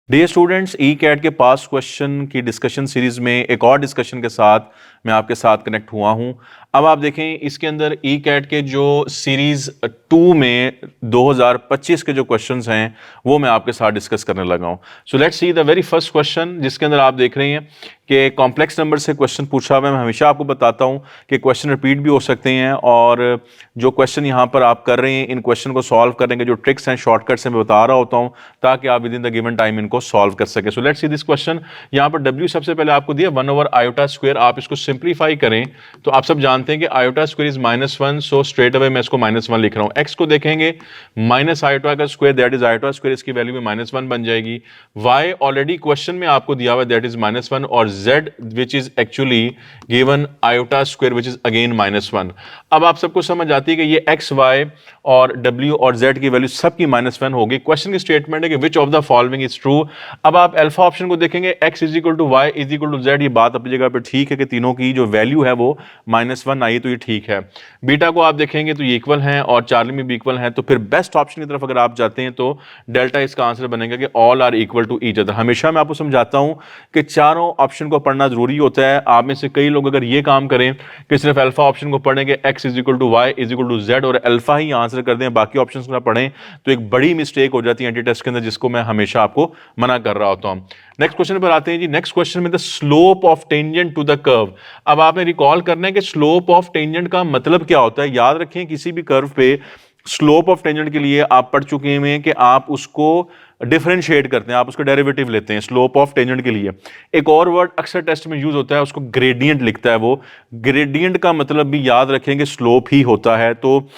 Dear students, ई cat के पास question की discussion series में एक और डिस्कशन के साथ मैं आपके साथ कनेक्ट हुआ हूं। अब आप देखें इसके अंदर ई कैट के जो सीरीज 2 में 2025 के जो क्वेश्चंस हैं वो मैं आपके साथ डिस्कस करने लगा हूं। So let's see the very first question, जिसके अंदर आप देख रहे हैं कि कॉम्प्लेक्स नंबर से क्वेश्चन पूछा हुआ है। मैं हमेशा आपको बताता हूं कि क्वेश्चन रिपीट भी हो सकते हैं और जो क्वेश्चन यहां पर आप कर रहे हैं इन क्वेश्चन को सॉल्व करने के जो ट्रिक्स हैं, शॉर्टकट्स हैं, मैं बता रहा होता हूं ताकि आप with in the given time इनको सॉल्व कर सके। So let's see this question. यहां पर w सबसे पहले आपको दिया 1/i²। आप इसको सिंप्लीफाई करें तो आप सब जानते हैं कि i² is -1, so straight away मैं इसको -1 लिख रहा हूं। x को देखेंगे -i² दैट इज i², इसकी वैल्यू में -1 बन जाएगी। y ऑलरेडी क्वेश्चन में आपको दिया हुआ दैट इज -1 और z which is actually given i² which is again -1। अब आप सबको समझ आती है कि ये x, y और w और z की वैल्यू सबकी -1 होगी। क्वेश्चन की स्टेटमेंट है कि which of the following is true. अब आप अल्फा ऑप्शन को देखेंगे x is equal to Y is equal to Z, ये बात अपनी जगह पर ठीक है कि तीनों की जो वैल्यू है वो -1 आई, तो ये ठीक है। बीटा को आप देखेंगे तो ये इक्वल हैं और चार्ली में भी इक्वल हैं, तो फिर बेस्ट ऑप्शन की तरफ अगर आप जाते हैं तो डेल्टा इसका आंसर बनेगा कि all are equal to each other. हमेशा मैं आपको समझाता हूं कि चारों ऑप्शन को पढ़ना जरूरी होता है। आप में से कई लोग अगर ये काम करें कि सिर्फ अल्फा ऑप्शन को पढ़ेंगे x is equal to Y is equal to Z और अल्फा ही आंसर कर दें, बाकी ऑप्शन को ना पढ़ें, तो एक बड़ी मिस्टेक हो जाती है एंटी टेस्ट के अंदर, जिसको मैं हमेशा आपको मना कर रहा होता हूं। नेक्स्ट क्वेश्चन पर आते हैं जी। नेक्स्ट क्वेश्चन में the slope of tangent to the curve. अब आपने रिकॉल करना है कि स्लोप ऑफ टेंजेंट का मतलब क्या होता है। याद रखें किसी भी कर्व पे स्लोप ऑफ टेंजेंट के लिए आप पढ़ चुके हैं कि आप उसको डिफरेंशिएट करते हैं, आप उसका डेरिवेटिव लेते हैं स्लोप ऑफ टेंजेंट के लिए। एक और वर्ड अक्सर टेस्ट में यूज होता है, उसको ग्रेडियंट लिखता है वो। ग्रेडियंट का मतलब भी याद रखेंगे स्लोप ही होता है, तो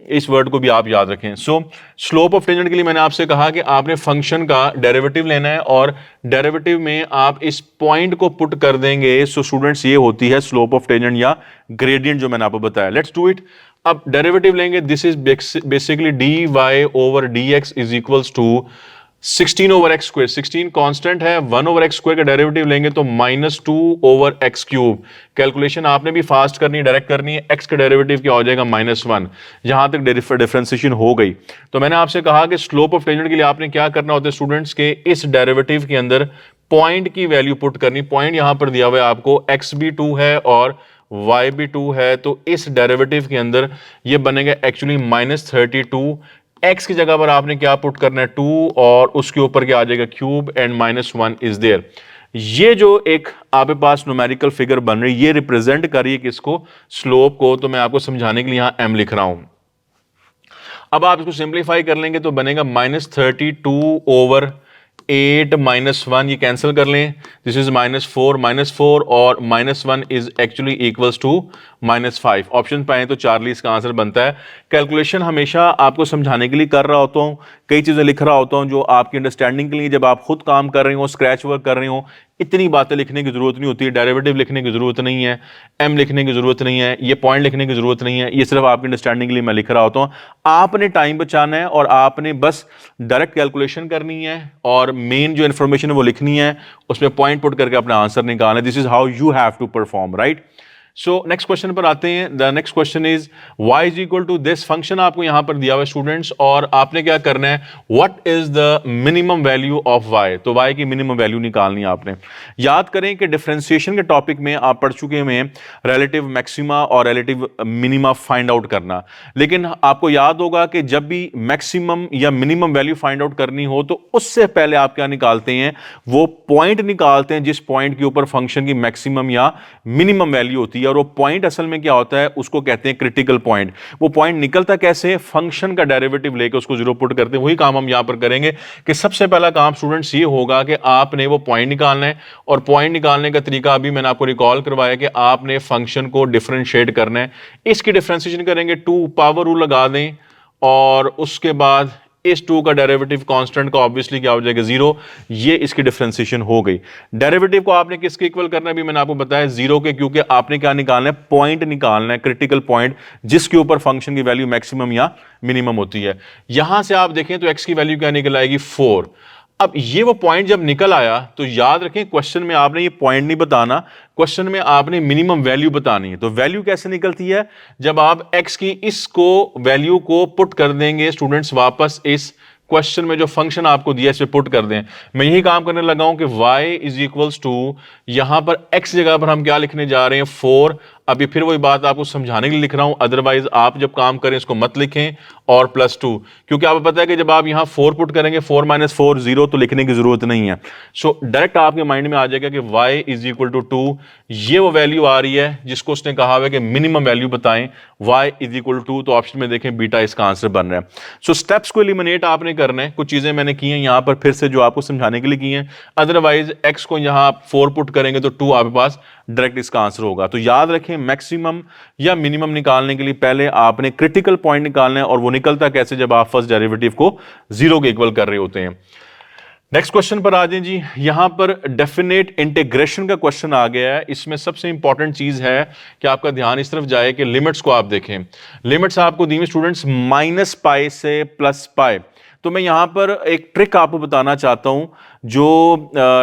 इस वर्ड को भी आप याद रखें। सो स्लोप ऑफ टेंजेंट के लिए मैंने आपसे कहा कि आपने फंक्शन का डेरिवेटिव लेना है और डेरिवेटिव में आप इस पॉइंट को पुट कर देंगे। सो स्टूडेंट्स ये होती है स्लोप ऑफ टेंजेंट या ग्रेडियंट जो मैंने आपको बताया। Let's do it. अब डेरिवेटिव लेंगे, this is basically D Y over D X is equals to 16/x²। 16 constant है, 1/x² का डेरिवेटिव लेंगे तो -2/x³। कैलकुलेशन आपने भी फास्ट करनी है, डायरेक्ट करनी है। x का डेरिवेटिव क्या हो जाएगा -1। यहां तक डिफरेंशिएशन हो गई। तो मैंने आपसे कहा कि स्लोप ऑफ टेंजेंट के लिए आपने क्या करना होता है स्टूडेंट्स के इस डेरिवेटिव के अंदर पॉइंट की वैल्यू पुट करनी। पॉइंट यहां पर दिया हुआ है आपको, x भी 2 है और y भी 2 है, तो इस डेरिवेटिव के अंदर ये बनेगा एक्चुअली -32। x की जगह पर आपने क्या पुट करना है 2 और उसके ऊपर क्या आ जाएगा क्यूब एंड -1 इज देयर। ये जो एक आपके पास न्यूमेरिकल फिगर बन रही है ये रिप्रेजेंट कर रही है किसको, स्लोप को। तो मैं आपको समझाने के लिए यहां m लिख रहा हूं। अब आप इसको सिंप्लीफाई कर लेंगे तो बनेगा -32/8 -1, ये कैंसिल कर लें, दिस इज -4 और -1 is actually equals to -5। Option पाए तो चार्ली इसका आंसर बनता है। कैलकुलेशन हमेशा आपको समझाने के लिए कर रहा होता हूं, कई चीजें लिख रहा होता हूं जो आपकी अंडरस्टैंडिंग के लिए, जब आप खुद काम कर रहे हो, स्क्रैच वर्क कर रहे हो, इतनी बातें लिखने की जरूरत नहीं होती है। डेरिवेटिव लिखने की जरूरत नहीं है, एम लिखने की जरूरत नहीं है, ये पॉइंट लिखने की जरूरत नहीं है, ये सिर्फ आपकी अंडरस्टैंडिंग के लिए मैं लिख रहा होता हूं। आपने टाइम बचाना है और आपने बस डायरेक्ट कैलकुलेशन करनी है और मेन जो इंफॉर्मेशन है वो लिखनी है, उसमें पॉइंट पुट करके अपना आंसर निकालना है। This is how you have to perform, right. So next question पर आते हैं। The next question is y is equal to this. Function आपको यहां पर दिया हुआ है स्टूडेंट्स और आपने क्या करना है, what is the minimum value of y। तो y की मिनिमम वैल्यू निकालनी है आपने। याद करें कि डिफरेंशिएशन के टॉपिक में आप पढ़ चुके हैं रिलेटिव मैक्सिमा और रिलेटिव मिनिमा फाइंड आउट करना, लेकिन आपको याद होगा कि जब भी मैक्सिमम या मिनिमम वैल्यू फाइंड आउट करनी हो तो उससे पहले आप क्या निकालते हैं, वो पॉइंट निकालते हैं जिस पॉइंट के ऊपर फंक्शन की मैक्सिमम या मिनिमम वैल्यू होती है। और वो पॉइंट असल में क्या होता है, उसको कहते हैं क्रिटिकल पॉइंट। वो पॉइंट निकलता कैसे, फंक्शन का डेरिवेटिव लेके उसको जीरो पुट करते हैं। वही काम हम यहां पर करेंगे कि सबसे पहला काम स्टूडेंट्स ये होगा कि आपने वो पॉइंट निकालना है और पॉइंट निकालने का तरीका अभी मैंने आपको रिकॉल करवाया कि आपने फंक्शन को डिफरेंशिएट करना है। इसकी डिफरेंशिएशन करेंगे, 2 पावर रूल लगा दें और उसके बाद इस 2 का डेरिवेटिव कांस्टेंट का ऑब्वियसली क्या हो जाएगा 0। ये इसकी डिफरेंशिएशन हो गई। डेरिवेटिव को आपने किसके इक्वल करना है भी मैंने आपको बताया 0 के, क्योंकि आपने क्या निकालना है, पॉइंट निकालना है, क्रिटिकल पॉइंट जिसके ऊपर फंक्शन की वैल्यू मैक्सिमम या मिनिमम होती है। यहां से आप देखें तो x की वैल्यू क्या निकल आएगी 4। अब ये वो पॉइंट जब निकल आया तो याद रखें क्वेश्चन में आपने ये पॉइंट नहीं बताना, क्वेश्चन में आपने मिनिमम वैल्यू बतानी है। तो वैल्यू कैसे निकलती है, जब आप x की इसको वैल्यू को पुट कर देंगे स्टूडेंट्स वापस इस क्वेश्चन में जो फंक्शन आपको दिया है इस पे पुट कर दें। मैं यही काम करने लगा हूं कि y इज इक्वल्स टू, यहां पर x जगह पर हम क्या लिखने जा रहे हैं 4। अभी फिर वही बात आपको समझाने के लिए लिख रहा हूं, अदरवाइज आप जब काम करें इसको मत लिखें और +2, क्योंकि आपको पता है कि जब आप यहां 4 पुट करेंगे 4 - 4 0, तो लिखने की जरूरत नहीं है। सो डायरेक्ट आपके माइंड में आ जाएगा कि y इज इक्वल टू 2, ये वो वैल्यू आ रही है जिसको उसने कहा हुआ है कि मिनिमम वैल्यू बताएं, y इज इक्वल टू, तो ऑप्शन में देखें बीटा इसका आंसर बन रहा है। सो स्टेप्स को एलिमिनेट आपने करना है। कुछ चीजें मैंने की हैं यहां पर फिर से जो आपको समझाने के लिए की हैं, अदरवाइज x को यहां आप 4 पुट करेंगे तो 2 आपके पास डायरेक्ट इसका आंसर होगा। तो याद रखें, मैक्सिमम या मिनिमम निकालने के लिए पहले आपने क्रिटिकल पॉइंट निकालना है, और वो निकलता कैसे, जब आप फर्स्ट डेरिवेटिव को 0 के इक्वल कर रहे होते हैं। नेक्स्ट क्वेश्चन पर आ जाएं जी। यहां पर डेफिनेट इंटीग्रेशन का क्वेश्चन आ गया है। इसमें सबसे इंपॉर्टेंट चीज है कि आपका ध्यान इस तरफ जाए कि लिमिट्स को आप देखें। लिमिट्स आपको दी हुई स्टूडेंट्स -π से +π। तो मैं यहां पर एक ट्रिक आपको बताना चाहता हूं जो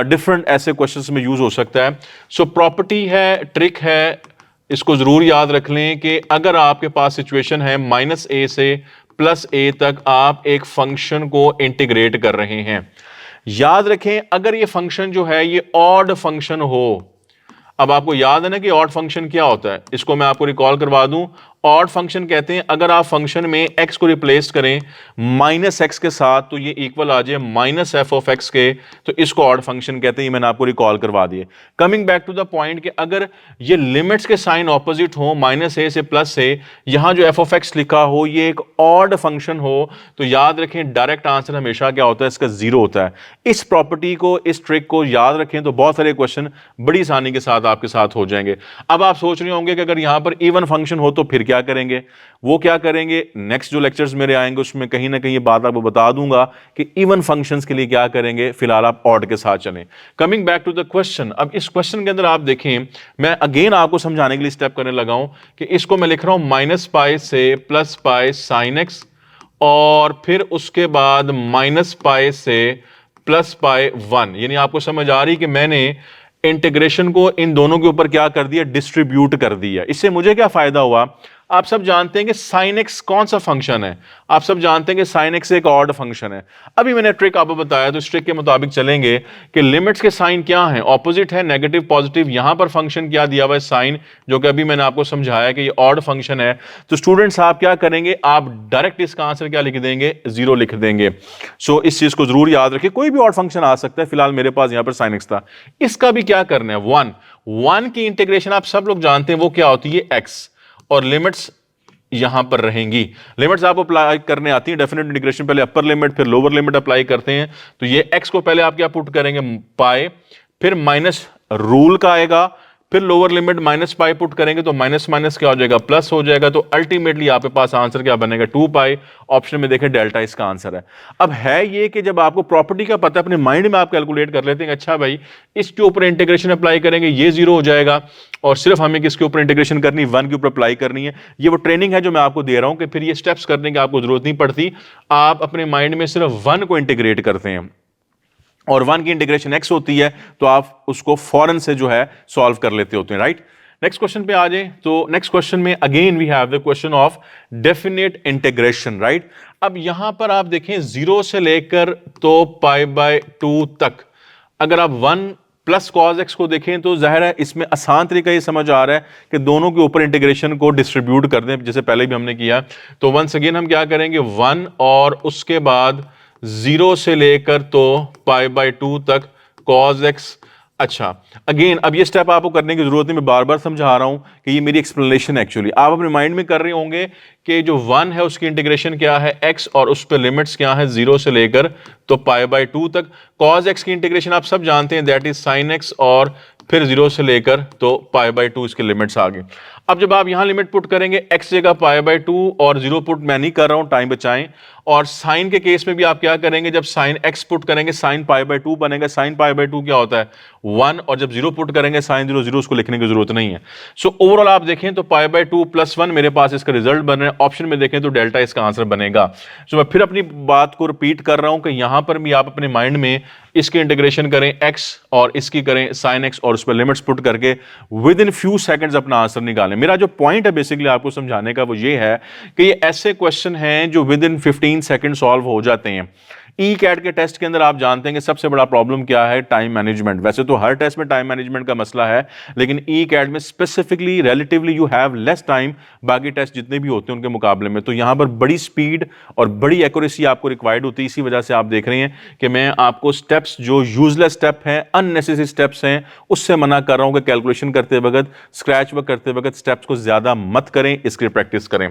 डिफरेंट ऐसे क्वेश्चंस में यूज हो सकता है। सो प्रॉपर्टी है, ट्रिक है, इसको जरूर याद रख लें कि अगर आपके पास सिचुएशन है -a से +a तक आप एक फंक्शन को इंटीग्रेट कर रहे हैं। याद रखें, अगर ये फंक्शन जो है ये ऑड फंक्शन हो, अब आपको याद है ना कि ऑड फंक्शन क्या होता है, इसको मैं आपको रिकॉल करवा दूं। ऑड फंक्शन कहते हैं अगर आप फंक्शन में x को रिप्लेस करें -x के साथ तो ये इक्वल आ जाए -f(x) के, तो इसको ऑड फंक्शन कहते हैं। ये मैंने आपको रिकॉल करवा दिए। Coming back to the point कि अगर ये लिमिट्स के साइन ऑपोजिट हो, -a से +a, यहां जो f(x) लिखा हो ये एक ऑड फंक्शन हो, तो याद रखें डायरेक्ट आंसर हमेशा क्या होता है, इसका 0 होता है। इस प्रॉपर्टी को, इस ट्रिक को याद रखें तो बहुत सारे क्वेश्चन बड़ी आसानी के साथ आपके साथ हो जाएंगे। अब आप सोच रहे होंगे कि अगर यहां पर इवन फंक्शन हो तो फिर क्या करेंगे। वो क्या करेंगे, नेक्स्ट जो लेक्चर्स मेरे आएंगे उसमें कहीं ना कहीं ये बात आपको बता दूंगा कि इवन फंक्शंस के लिए क्या करेंगे। फिलहाल आप ऑड के साथ चलें। Coming back to the question, अब इस क्वेश्चन के अंदर आप देखें, मैं अगेन आपको समझाने के लिए स्टेप करने लगा हूं कि इसको मैं लिख रहा हूं -π से +π sin x, और फिर उसके बाद -π से +π1, यानी आपको समझ आ रही कि मैंने इंटीग्रेशन को इन दोनों के ऊपर क्या कर दिया, डिस्ट्रीब्यूट कर दिया। इससे मुझे क्या फायदा हुआ, आप सब जानते हैं कि sin x कौन सा फंक्शन है, आप सब जानते हैं कि sin x एक ऑड फंक्शन है। अभी मैंने ट्रिक आपको बताया तो इस ट्रिक के मुताबिक चलेंगे कि लिमिट्स के साइन क्या हैं, ऑपोजिट है, नेगेटिव पॉजिटिव। यहां पर फंक्शन क्या दिया हुआ है, साइन, जो कि अभी मैंने आपको समझाया कि ये ऑड फंक्शन है। तो स्टूडेंट्स आप क्या करेंगे, आप डायरेक्ट इसका आंसर क्या लिख देंगे, 0 लिख देंगे। सो इस चीज को जरूर याद रखिए, कोई भी ऑड फंक्शन आ सकता है। फिलहाल मेरे पास यहां पर sin x था, इसका भी क्या करना है, 1 की इंटीग्रेशन आप सब लोग जानते हैं वो क्या होती है, x, और लिमिट्स यहां पर रहेंगी। लिमिट्स आपको अप्लाई करने आती है, डेफिनेट इंटीग्रेशन पहले अपर लिमिट फिर लोअर लिमिट अप्लाई करते हैं। तो ये x को पहले आप क्या पुट करेंगे, पाई, फिर माइनस रूल का आएगा, फिर लोअर लिमिट -π पुट करेंगे तो माइनस माइनस क्या हो जाएगा, प्लस हो जाएगा। तो अल्टीमेटली आपके पास आंसर क्या बनेगा, 2π। ऑप्शन में देखें डेल्टा इसका आंसर है। अब है ये कि जब आपको प्रॉपर्टी का पता है, अपने माइंड में आप कैलकुलेट कर लेते हैं, अच्छा भाई इसके ऊपर इंटीग्रेशन अप्लाई करेंगे, ये 0 हो जाएगा, और सिर्फ हमें किसके ऊपर इंटीग्रेशन करनी, 1 के ऊपर अप्लाई करनी है। ये वो ट्रेनिंग है जो मैं आपको दे रहा हूं कि फिर ये स्टेप्स करने की आपको जरूरत नहीं पड़ती, आप अपने माइंड में सिर्फ 1 को इंटीग्रेट करते हैं, और 1 की इंटीग्रेशन x होती है, तो आप उसको फौरन से जो है सॉल्व कर लेते होते हैं, राइट। नेक्स्ट क्वेश्चन पे आ जाए। तो नेक्स्ट क्वेश्चन में again we have the question of definite integration, right. अब यहां पर आप देखें 0 से लेकर तो π/2 तक, अगर आप 1 प्लस cos x को देखें तो जाहिर है इसमें आसान तरीका ये समझ आ रहा है कि दोनों के ऊपर इंटीग्रेशन को डिस्ट्रीब्यूट कर दें, जैसे पहले भी हमने किया। तो वंस अगेन हम क्या करेंगे, 1 और उसके बाद 0 से लेकर तो π/2 तक cos x। अच्छा, अगेन अब ये स्टेप आपको करने की जरूरत नहीं, मैं बार बार समझा रहा हूं कि ये मेरी एक्सप्लेनेशन एक्चुअली आप अपने माइंड में कर रहे होंगे कि जो 1 है उसकी इंटीग्रेशन क्या है, x, और उस पर लिमिट्स क्या है, 0 से लेकर तो π/2 तक। cos x की इंटीग्रेशन आप सब जानते हैं, दैट इज sin x, और फिर 0 से लेकर तो π/2 इसके लिमिट्स आ गए। अब जब आप यहां लिमिट पुट करेंगे, x जगह π/2 और 0 पुट मैं नहीं कर रहा हूं, टाइम बचाएं। और साइन के केस में भी आप क्या करेंगे, जब sin x पुट करेंगे sin π/2 बनेगा। sin π/2 क्या होता है, 1, और जब 0 पुट करेंगे sin 0 0, उसको लिखने की जरूरत नहीं है। सो ओवरऑल आप देखें तो π/2 + 1 मेरे पास इसका रिजल्ट बन रहा है। ऑप्शन में देखें तो डेल्टा इसका आंसर बनेगा। सो मैं फिर अपनी बात को रिपीट कर रहा हूं कि यहां पर भी आप अपने माइंड में इसकी इंटीग्रेशन करें x, और इसकी करें sin x, और उस पर लिमिट्स पुट करके विद इन फ्यू सेकंड्स अपना आंसर निकालें। मेरा जो पॉइंट है बेसिकली आपको समझाने का वो ये है कि ये ऐसे क्वेश्चन हैं जो विद इन 15 सेकंड सॉल्व हो जाते हैं। ई कैट के टेस्ट के अंदर आप जानते हैं कि सबसे बड़ा प्रॉब्लम क्या है, टाइम मैनेजमेंट। वैसे तो हर टेस्ट में टाइम मैनेजमेंट का मसला है, लेकिन ई कैट में specifically relatively you have less time बाकी टेस्ट जितने भी होते हैं उनके मुकाबले में। तो यहां पर बड़ी स्पीड और बड़ी एक्यूरेसी आपको रिक्वायर्ड होती है। इसी वजह से आप देख रहे हैं कि मैं आपको स्टेप्स जो यूजलेस स्टेप हैं, अननेसेसरी स्टेप्स हैं, उससे मना कर रहा हूं कि कैलकुलेशन करते वक्त, स्क्रैच वर्क करते वक्त स्टेप्स को ज्यादा मत करें, इसकी प्रैक्टिस करें।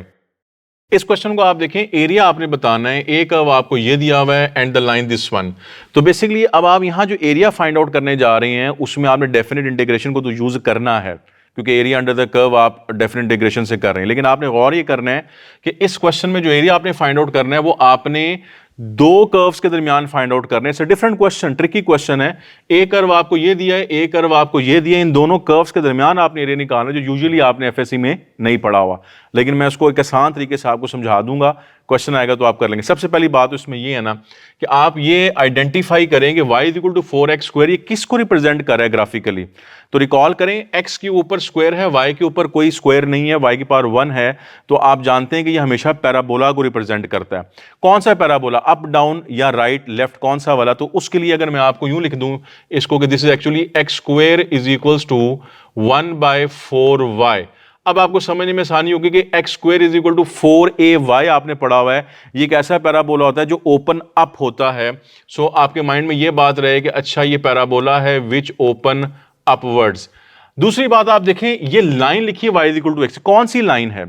इस क्वेश्चन को आप देखें, एरिया आपने बताना है, एक अब आपको ये दिया हुआ है and the line this one. तो बेसिकली अब आप यहां जो एरिया फाइंड आउट करने जा रहे हैं उसमें आपने डेफिनेट इंटीग्रेशन को तो यूज करना है, क्योंकि एरिया अंडर द कर्व आप डेफिनेट इंटीग्रेशन से कर रहे हैं। लेकिन आपने गौर ये करना है कि इस क्वेश्चन में जो एरिया आपने फाइंड आउट करना है वो आपने दो कर्व्स के दरमियान फाइंड आउट करने से, डिफरेंट क्वेश्चन, ट्रिकी क्वेश्चन है। एक कर्व आपको ये दिया है, एक कर्व आपको ये दिया है, इन दोनों कर्व्स के दरमियान आपने एरिया निकालना है, जो यूजुअली आपने एफएससी में नहीं पढ़ा हुआ। लेकिन मैं उसको एक आसान तरीके से आपको समझा दूंगा, क्वेश्चन आएगा तो आप कर लेंगे। सबसे पहली बात इसमें ये है ना कि आप ये आइडेंटिफाई करें कि y is equal to 4x², ये किसको रिप्रेजेंट कर रहा है ग्राफिकली। तो रिकॉल करें, x के ऊपर स्क्वायर है, y के ऊपर कोई स्क्वायर नहीं है, y की पावर 1 है, तो आप जानते हैं कि ये हमेशा पैराबोला को रिप्रेजेंट करता है। कौन सा पैराबोला, अप डाउन या राइट लेफ्ट, कौन सा वाला? तो उसके लिए अगर मैं आपको यूं लिख दूं इसको कि this is actually x² is equals to 1/4y। अब आपको समझने में आसानी होगी कि x² is equal to 4ay आपने पढ़ा हुआ है। ये एक ऐसा पैराबोला होता है जो ओपन अप होता है। सो आपके माइंड में ये बात रहे कि अच्छा ये पैराबोला है विच ओपन अपवर्ड्स। दूसरी बात आप देखें, ये लाइन लिखी है y is equal to x, कौन सी लाइन है?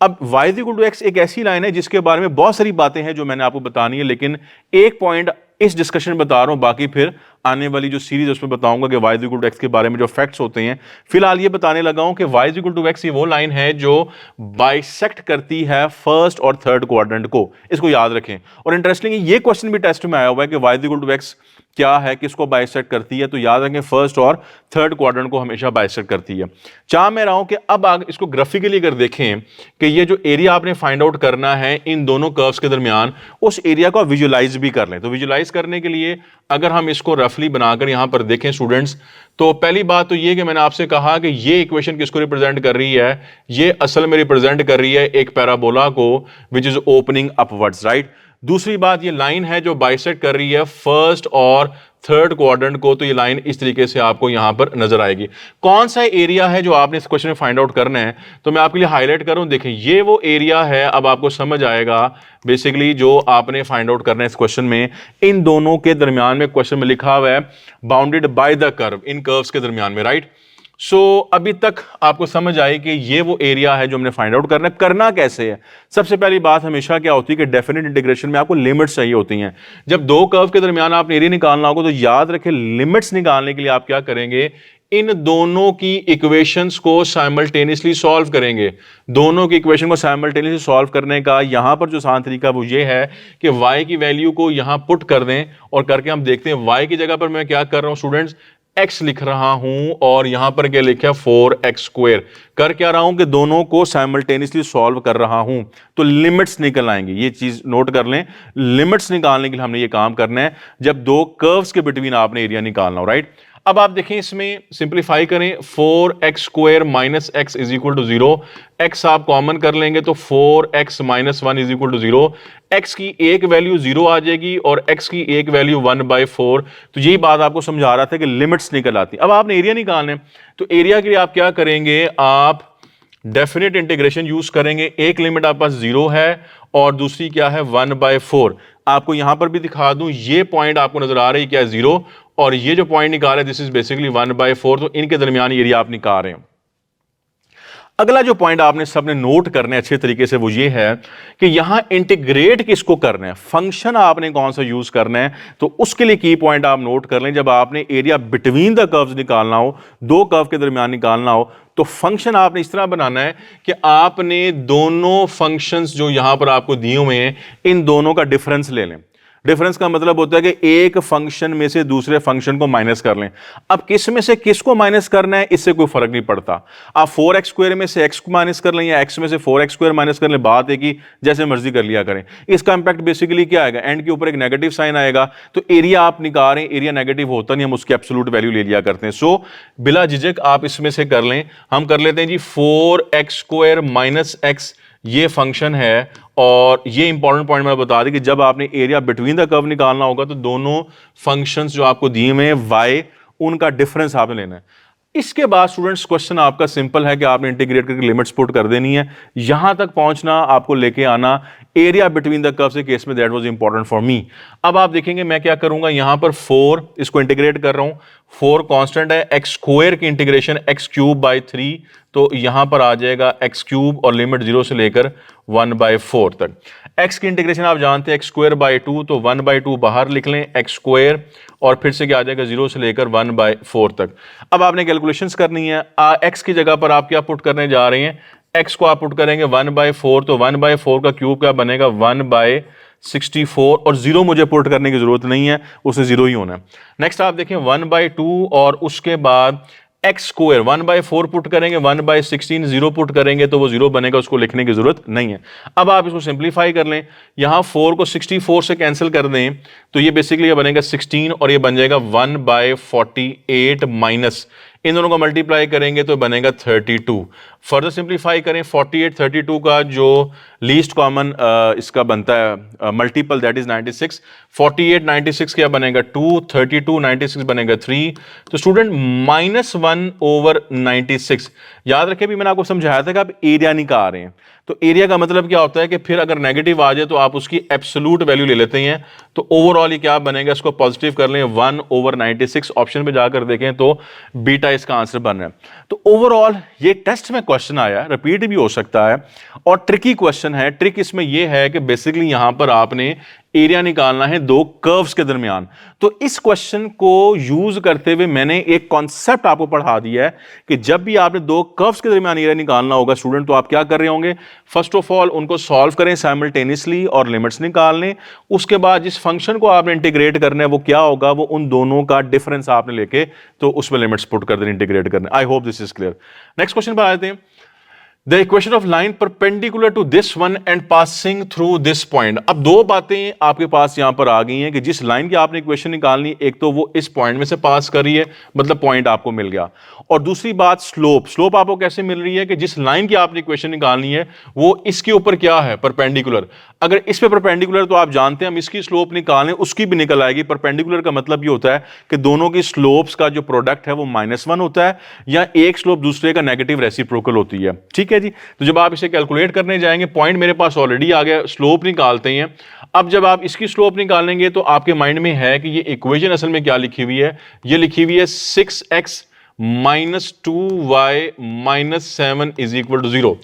अब y is equal to x एक ऐसी लाइन है जिसके बारे में बहुत सारी बातें हैं जो मैंने आपको बतानी है, लेकिन एक पॉइंट इस डिस्कशन में बता रहा हूं, बाकी फिर आने वाली जो सीरीज उसमें बताऊंगा कि y is equal to x के बारे में जो फैक्ट्स होते हैं। फिलहाल ये बताने लगा हूं कि y is equal to x ये वो लाइन है जो बाइसेक्ट करती है फर्स्ट और थर्ड क्वाड्रेंट को, इसको याद रखें। और इंटरेस्टिंग ये क्वेश्चन भी टेस्ट में आया हुआ है कि y is equal to x क्या है, किसको बाइसेक्ट करती है, तो याद रखें फर्स्ट और थर्ड क्वाड्रेंट को हमेशा बाइसेक्ट करती है। चाह मैं रहा हूं कि अब आगे इसको ग्राफिकली अगर देखें कि ये जो एरिया आपने फाइंड आउट करना है इन दोनों कर्व्स के दरमियान, उस एरिया को विजुलाइज भी कर लें। तो विजुलाइज करने के लिए अगर हम इसको रफली बनाकर यहां पर देखें स्टूडेंट्स, तो पहली बात तो ये कि मैंने आपसे कहा कि ये इक्वेशन किसको रिप्रेजेंट कर रही है, ये असल में रिप्रेजेंट कर रही है एक पैराबोला को which is opening upwards, right. दूसरी बात, ये लाइन है जो बाइसेक्ट कर रही है फर्स्ट और थर्ड क्वाड्रेंट को, तो ये लाइन इस तरीके से आपको यहां पर नजर आएगी। कौन सा एरिया है जो आपने इस क्वेश्चन में फाइंड आउट करना है, तो मैं आपके लिए हाईलाइट करूं, देखें ये वो एरिया है। अब आपको समझ आएगा बेसिकली जो आपने फाइंड आउट करना है इस क्वेश्चन में, इन दोनों के दरमियान में क्वेश्चन में लिखा हुआ है bounded by the curve, in curves के दरमियान में, राइट। सो अभी तक आपको समझ आई कि ये वो एरिया है जो हमने फाइंड आउट करना है। करना कैसे है? सबसे पहली बात हमेशा क्या होती है कि डेफिनेट इंटीग्रेशन में आपको लिमिट्स चाहिए होती हैं। जब दो कर्व के दरमियान आपने एरिया निकालना होगा तो याद रखें लिमिट्स निकालने के लिए आप क्या करेंगे, इन दोनों की इक्वेशंस को साइमल्टेनियसली सॉल्व करेंगे। दोनों की इक्वेशन को साइमल्टेनियसली सॉल्व करने का यहां पर जो आसान तरीका वो ये है कि y की वैल्यू को यहां पुट कर दें और करके हम देखते हैं y की जगह पर मैं क्या कर रहा हूं स्टूडेंट्स, x लिख रहा हूं और यहां पर क्या लिखा 4x²। कर क्या रहा हूं कि दोनों को साइमल्टेनियसली सॉल्व कर रहा हूं, तो लिमिट्स निकल आएंगी। ये चीज नोट कर लें, लिमिट्स निकालने के लिए हमने ये काम करना है जब दो कर्व्स के बिटवीन आपने एरिया निकालना हो, राइट। अब आप देखें इसमें सिंप्लीफाई करें, 4x² minus x is equal to 0, x आप कॉमन कर लेंगे तो 4x minus 1 is equal to 0। x की एक वैल्यू 0 आ जाएगी और x की एक वैल्यू 1/4। तो यही बात आपको समझा रहा था कि लिमिट्स निकल आती। अब आपने एरिया निकालना है, तो एरिया के लिए आप क्या करेंगे, आप डेफिनेट इंटीग्रेशन यूज करेंगे। एक लिमिट आपके पास 0 है और दूसरी क्या है 1/4। आपको यहां पर भी दिखा दूं, ये पॉइंट आपको नजर आ रही है क्या, 0, और ये जो पॉइंट निकाला है दिस इज बेसिकली 1/4। तो इनके दरमियान एरिया आप निकाल रहे हैं। अगला जो पॉइंट आपने सबने नोट करना है अच्छे तरीके से वो ये है कि यहां इंटीग्रेट किसको करना है, फंक्शन आपने कौन सा यूज करना है। तो उसके लिए की पॉइंट आप नोट कर लें, जब आपने एरिया बिटवीन द कर्व्स निकालना हो, दो कर्व के दरमियान निकालना हो, तो फंक्शन आपने इस तरह बनाना है कि आपने दोनों फंक्शंस जो यहां पर आपको दिए हुए हैं इन दोनों का डिफरेंस ले लें। डिफरेंस का मतलब होता है कि एक फंक्शन में से दूसरे फंक्शन को माइनस कर लें। अब किस में से किसको माइनस करना है इससे कोई फर्क नहीं पड़ता। आप 4x² में से x को माइनस कर लें या x में से 4x² माइनस कर लें, बात है कि जैसे मर्जी कर लिया करें। इसका इंपैक्ट बेसिकली क्या आएगा, एंड के ऊपर एक नेगेटिव साइन आएगा, तो एरिया आप निकाल रहे हैं, एरिया नेगेटिव होता नहीं, हम उसकी एब्सोल्यूट वैल्यू ले लिया करते हैं। सो बिला झिझक आप इसमें से कर लें। हम कर लेते हैं जी 4x² माइनस x, ये फंक्शन है। और ये इंपॉर्टेंट पॉइंट मैं बता दें कि जब आपने एरिया बिटवीन द कर्व निकालना होगा तो दोनों फंक्शंस जो आपको दिए हुए हैं y, उनका डिफरेंस आपने लेना है। इसके बाद स्टूडेंट्स क्वेश्चन आपका सिंपल है कि आपने इंटीग्रेट करके लिमिट्स पुट कर देनी है, यहां तक पहुंचना आपको लेके आना एरिया बिटवीन द कर्व्स के केस में, that was important for me. अब आप देखेंगे मैं क्या करूंगा, यहां पर 4 इसको इंटीग्रेट कर रहा हूं, 4 कांस्टेंट है, x² की इंटीग्रेशन x³/3, तो यहां पर आ जाएगा x³ और लिमिट 0 से लेकर 1/4 तक। x की इंटीग्रेशन आप जानते हैं x²/2, तो 1/2 बाहर लिख लें, x² और फिर से क्या आ जाएगा 0 से लेकर 1/4 तक। अब आपने कैलकुलेशंस करनी है, x की जगह पर आप क्या पुट करने जा रहे हैं, x को आप पुट करेंगे 1/4, तो 1/4 का क्यूब क्या बनेगा 1/64, और 0 मुझे पुट करने की जरूरत नहीं है, उसे 0 ही होना है। नेक्स्ट आप देखें 1/2 और उसके बाद x² 1/4 पुट करेंगे, 1/16 0 पुट करेंगे तो वो 0 बनेगा, उसको लिखने की जरूरत नहीं है। अब आप इसको सिंप्लीफाई कर लें, यहां 4 को 64 से कैंसिल कर दें तो ये बेसिकली ये बनेगा 16 और ये बन जाएगा 1/48 माइनस, इन दोनों को मल्टीप्लाई करेंगे तो बनेगा 32। फर्दर सिंप्लीफाई करें, 48 32 का जो लीस्ट कॉमन इसका बनता है मल्टीपल, दैट इज 96। 48 96 क्या बनेगा 2, 32 96 बनेगा 3। तो स्टूडेंट -1/96। याद रखें भी मैंने आपको समझाया था कि आप एरिया निकाल रहे हैं, तो एरिया का मतलब क्या होता है कि फिर अगर नेगेटिव आ जाए तो आप उसकी एब्सोल्यूट वैल्यू ले लेते हैं। तो ओवरऑल ये क्या बनेगा, इसको पॉजिटिव कर लें 1/96, ऑप्शन पे जाकर देखें तो बीटा इसका आंसर बन रहा है। तो ओवरऑल ये टेस्ट में क्वेश्चन आया, रिपीट भी हो सकता है और ट्रिकी क्वेश्चन है। ट्रिक इसमें यह है कि बेसिकली यहां पर आपने एरिया निकालना है दो कर्व्स के दरमियान। तो इस क्वेश्चन को यूज करते हुए मैंने एक कॉन्सेप्ट आपको पढ़ा दिया है कि जब भी आपने दो कर्व्स के दरमियान एरिया निकालना होगा स्टूडेंट, तो आप क्या कर रहे होंगे, फर्स्ट ऑफ ऑल उनको सॉल्व करें साइमल्टेनियसली और लिमिट्स निकाल लें। उसके बाद जिस फंक्शन को आपने इंटीग्रेट करना है वो क्या होगा, वो उन दोनों का डिफरेंस आपने लेके तो उसमें लिमिट्स पुट कर दें, इंटीग्रेट करना। I hope this is clear. Next question पर आते हैं। The equation of line perpendicular to this one and passing through this point। अब दो बातें आपके पास यहां पर आ गई हैं कि जिस लाइन की आपने इक्वेशन निकालनी, एक तो वो इस पॉइंट में से पास कर रही है, मतलब पॉइंट आपको मिल गया, और दूसरी बात स्लोप। स्लोप आपको कैसे मिल रही है कि जिस लाइन की आपने इक्वेशन निकालनी है वो इसके ऊपर क्या है, परपेंडिकुलर। अगर इस पे परपेंडिकुलर तो आप जानते हैं हम इसकी स्लोप निकालें उसकी भी निकल आएगी। परपेंडिकुलर का मतलब ये होता है कि दोनों की स्लोप्स का जो प्रोडक्ट है वो -1 होता है या एक स्लोप दूसरे का नेगेटिव रेसिप्रोकल होती है। ठीक है जी। तो जब आप इसे कैलकुलेट करने जाएंगे, पॉइंट मेरे पास ऑलरेडी आ गया, स्लोप निकालते हैं। अब जब आप इसकी स्लोप निकालेंगे तो आपके माइंड में है कि ये इक्वेशन असल में क्या लिखी हुई है, ये लिखी हुई है 6x - 2y - 7 = 0।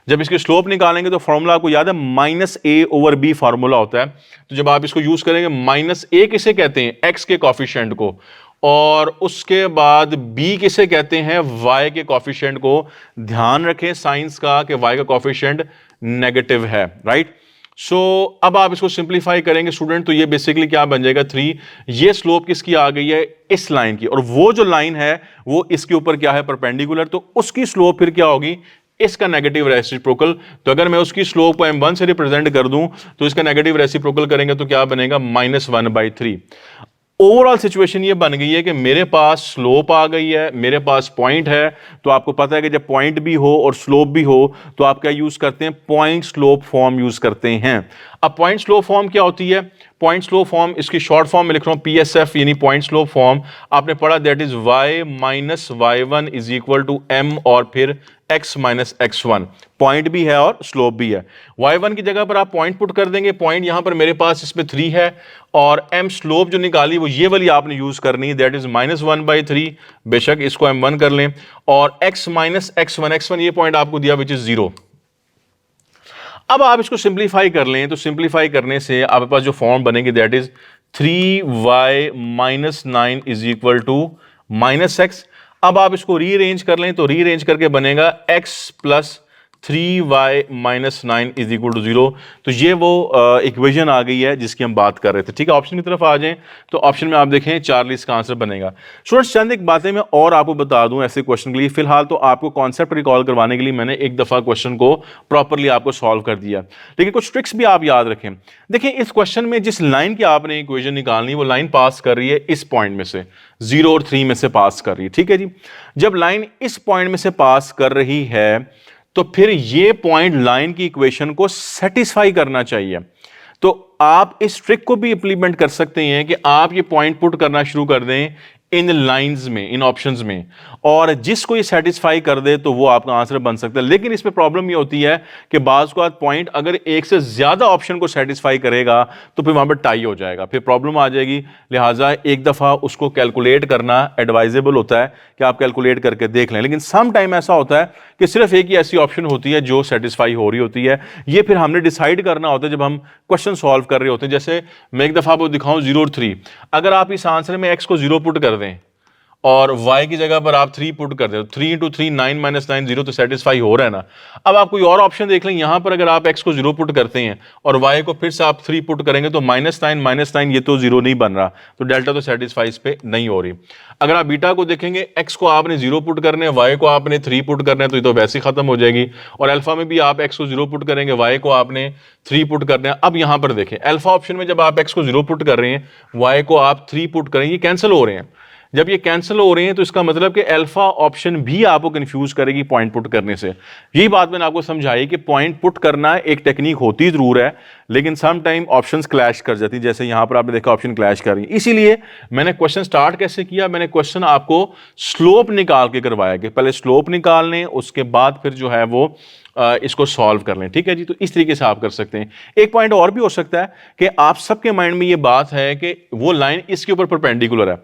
जब इसकी स्लोप निकालेंगे तो फॉर्मूला आपको याद है -a/b फार्मूला होता है। तो जब आप इसको यूज करेंगे, -a किसे कहते हैं, x के कॉफिशिएंट को, और उसके बाद b किसे कहते हैं, y के कॉफिशिएंट को। ध्यान रखें साइंस का कि y का कॉफिशिएंट नेगेटिव है, राइट। सो अब आप इसको सिंप्लीफाई करेंगे स्टूडेंट, तो ये बेसिकली क्या बन जाएगा 3। ये स्लोप किसकी आ गई है, इस लाइन की, और वो जो लाइन है वो इसके ऊपर क्या है, परपेंडिकुलर, तो उसकी स्लोप फिर क्या होगी, इसका नेगेटिव रेसिप्रोकल। तो अगर मैं उसकी स्लोप को m1 से रिप्रेजेंट कर दूं तो इसका नेगेटिव रेसिप्रोकल करेंगे तो क्या बनेगा, -1/3। ओवरऑल सिचुएशन ये बन गई है कि मेरे पास स्लोप आ गई है, मेरे पास पॉइंट है। तो आपको पता है कि जब पॉइंट भी हो और स्लोप भी हो तो आप क्या यूज करते हैं, पॉइंट स्लोप फॉर्म यूज करते हैं। अब पॉइंट स्लोप फॉर्म क्या होती है, पॉइंट स्लोप फॉर्म, इसकी शॉर्ट फॉर्म में लिख रहा हूं PSF, यानी पॉइंट स्लोप फॉर्म आपने पढ़ा, that is y - y1 = m और फिर x - x1। पॉइंट भी है और स्लोप भी है। y1 की जगह पर आप पॉइंट पुट कर देंगे, पॉइंट यहां पर मेरे पास इसमें 3 है, और m स्लोप जो निकाली वो ये वाली आपने यूज करनी है, दैट इज -1/3। बेशक इसको m1 कर लें, और x - x1 ये पॉइंट आपको दिया विच इज 0। अब आप इसको सिंप्लीफाई कर लें, तो सिंप्लीफाई करने से आपके पास जो फॉर्म बनेगी दैट इज 3y - 9 = -x। अब आप इसको रीअरेंज कर लें तो रीअरेंज करके बनेगा x + 3y minus 9 is equal to 0। तो ये वो इक्वेशन आ गई है जिसकी हम बात कर रहे थे। ठीक है, ऑप्शन की तरफ आ जाएं तो ऑप्शन में आप देखें चार्ली इसका आंसर बनेगा। स्टूडेंट्स चंद एक बातें मैं और आपको बता दूं ऐसे क्वेश्चन के लिए, फिलहाल तो आपको कॉन्सेप्ट रिकॉल करवाने के लिए मैंने एक दफा क्वेश्चन को प्रॉपरली आपको सॉल्व कर दिया, लेकिन कुछ ट्रिक्स भी आप याद रखें। देखिए इस क्वेश्चन में जिस लाइन की आपने इक्वेशन निकालनी वो लाइन पास कर रही है इस पॉइंट में से, 0 और 3 में से पास कर रही है। ठीक है जी, जब लाइन इस पॉइंट में से पास कर रही है तो फिर ये पॉइंट लाइन की इक्वेशन को सेटिस्फाई करना चाहिए। तो आप इस ट्रिक को भी इंप्लीमेंट कर सकते हैं कि आप ये पॉइंट पुट करना शुरू कर दें इन लाइंस में, इन ऑप्शंस में, और जिसको ये सेटिस्फाई कर दे तो वो आपका आंसर बन सकता है। लेकिन इसमें प्रॉब्लम ये होती है कि बाज़ को पॉइंट अगर एक से ज्यादा ऑप्शन को सेटिस्फाई करेगा तो फिर वहां पर टाई हो जाएगा, फिर प्रॉब्लम आ जाएगी। लिहाजा एक दफा उसको कैलकुलेट करना एडवाइजेबल होता है कि आप कैलकुलेट करके देख लें। लेकिन सम टाइम ऐसा होता है कि सिर्फ एक ही ऐसी ऑप्शन होती है जो सेटिस्फाई हो रही होती है, ये फिर हमने डिसाइड करना होता है जब हम क्वेश्चन सॉल्व कर रहे होते हैं। जैसे मैं एक दफा आपको दिखाऊं 0 और 3, अगर आप इस आंसर में x को 0 पुट कर दें और y की जगह पर आप 3 पुट कर दे, 3 इंटू 3 9 माइनस 9 0, तो सेटिस्फाई हो रहा है ना। अब आप कोई और ऑप्शन देख लें, यहां पर अगर आप x को 0 पुट करते हैं और y को फिर से आप 3 पुट करेंगे तो माइनस 9 ये तो 0 नहीं बन रहा, तो डेल्टा तो सेटिस्फाई इस पे नहीं हो रही। अगर आप बीटा को देखेंगे, x को आपने 0 पुट करने हैं, y को आपने 3 पुट करना है, तो ये तो वैसे ही खत्म हो जाएगी। और अल्फा में भी आप x को 0 पुट करेंगे, y को आपने 3 पुट करना है। अब यहां पर देखें अल्फा ऑप्शन में जब आप x को 0 पुट कर रहे हैं, y को आप 3 पुट करेंगे, ये कैंसिल हो रहे हैं। जब ये कैंसिल हो रहे हैं तो इसका मतलब कि अल्फा ऑप्शन भी आपको कंफ्यूज करेगी पॉइंट पुट करने से। यही बात मैंने आपको समझाई कि पॉइंट पुट करना एक टेक्निक होती जरूर है, लेकिन सम टाइम ऑप्शंस क्लैश कर जाती है, जैसे यहां पर आपने देखा ऑप्शन क्लैश कर रही है। इसीलिए मैंने क्वेश्चन स्टार्ट कैसे किया, मैंने क्वेश्चन आपको स्लोप निकाल के करवाया कि पहले स्लोप निकाल लें, उसके बाद फिर जो है वो इसको सॉल्व कर लें। ठीक है जी, तो इस तरीके से आप कर सकते हैं। एक पॉइंट और भी हो सकता है कि आप सबके माइंड में ये बात है कि वो लाइन इसके ऊपर परपेंडिकुलर है,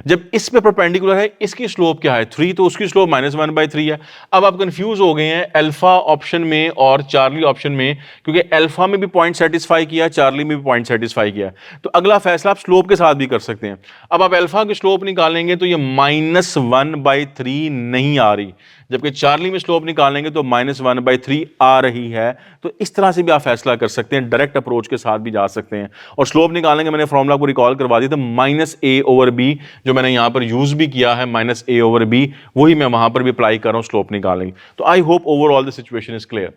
जब इस पे परपेंडिकुलर है इसकी स्लोप क्या है 3, तो उसकी स्लोप -1/3 है। अब आप कंफ्यूज हो गए हैं अल्फा ऑप्शन में और चार्ली ऑप्शन में, क्योंकि अल्फा में भी पॉइंट सेटिस्फाई किया, चार्ली में भी पॉइंट सेटिस्फाई किया, तो अगला फैसला आप स्लोप के साथ भी कर सकते हैं। अब आप अल्फा की स्लोप निकालेंगे तो ये -1/3 नहीं आ रही, जबकि चार्ली में स्लोप निकालेंगे तो -1/3 आ रही है। तो इस तरह से भी आप फैसला कर सकते हैं, डायरेक्ट अप्रोच के साथ भी जा सकते हैं। और स्लोप निकालेंगे, मैंने फॉर्मूला को रिकॉल करवा दिया था, -a/b, जो मैंने यहां पर यूज भी किया है, -a/b, वही मैं वहां पर भी अप्लाई कर रहा हूं स्लोप निकालेंगे। तो I hope overall the situation is clear.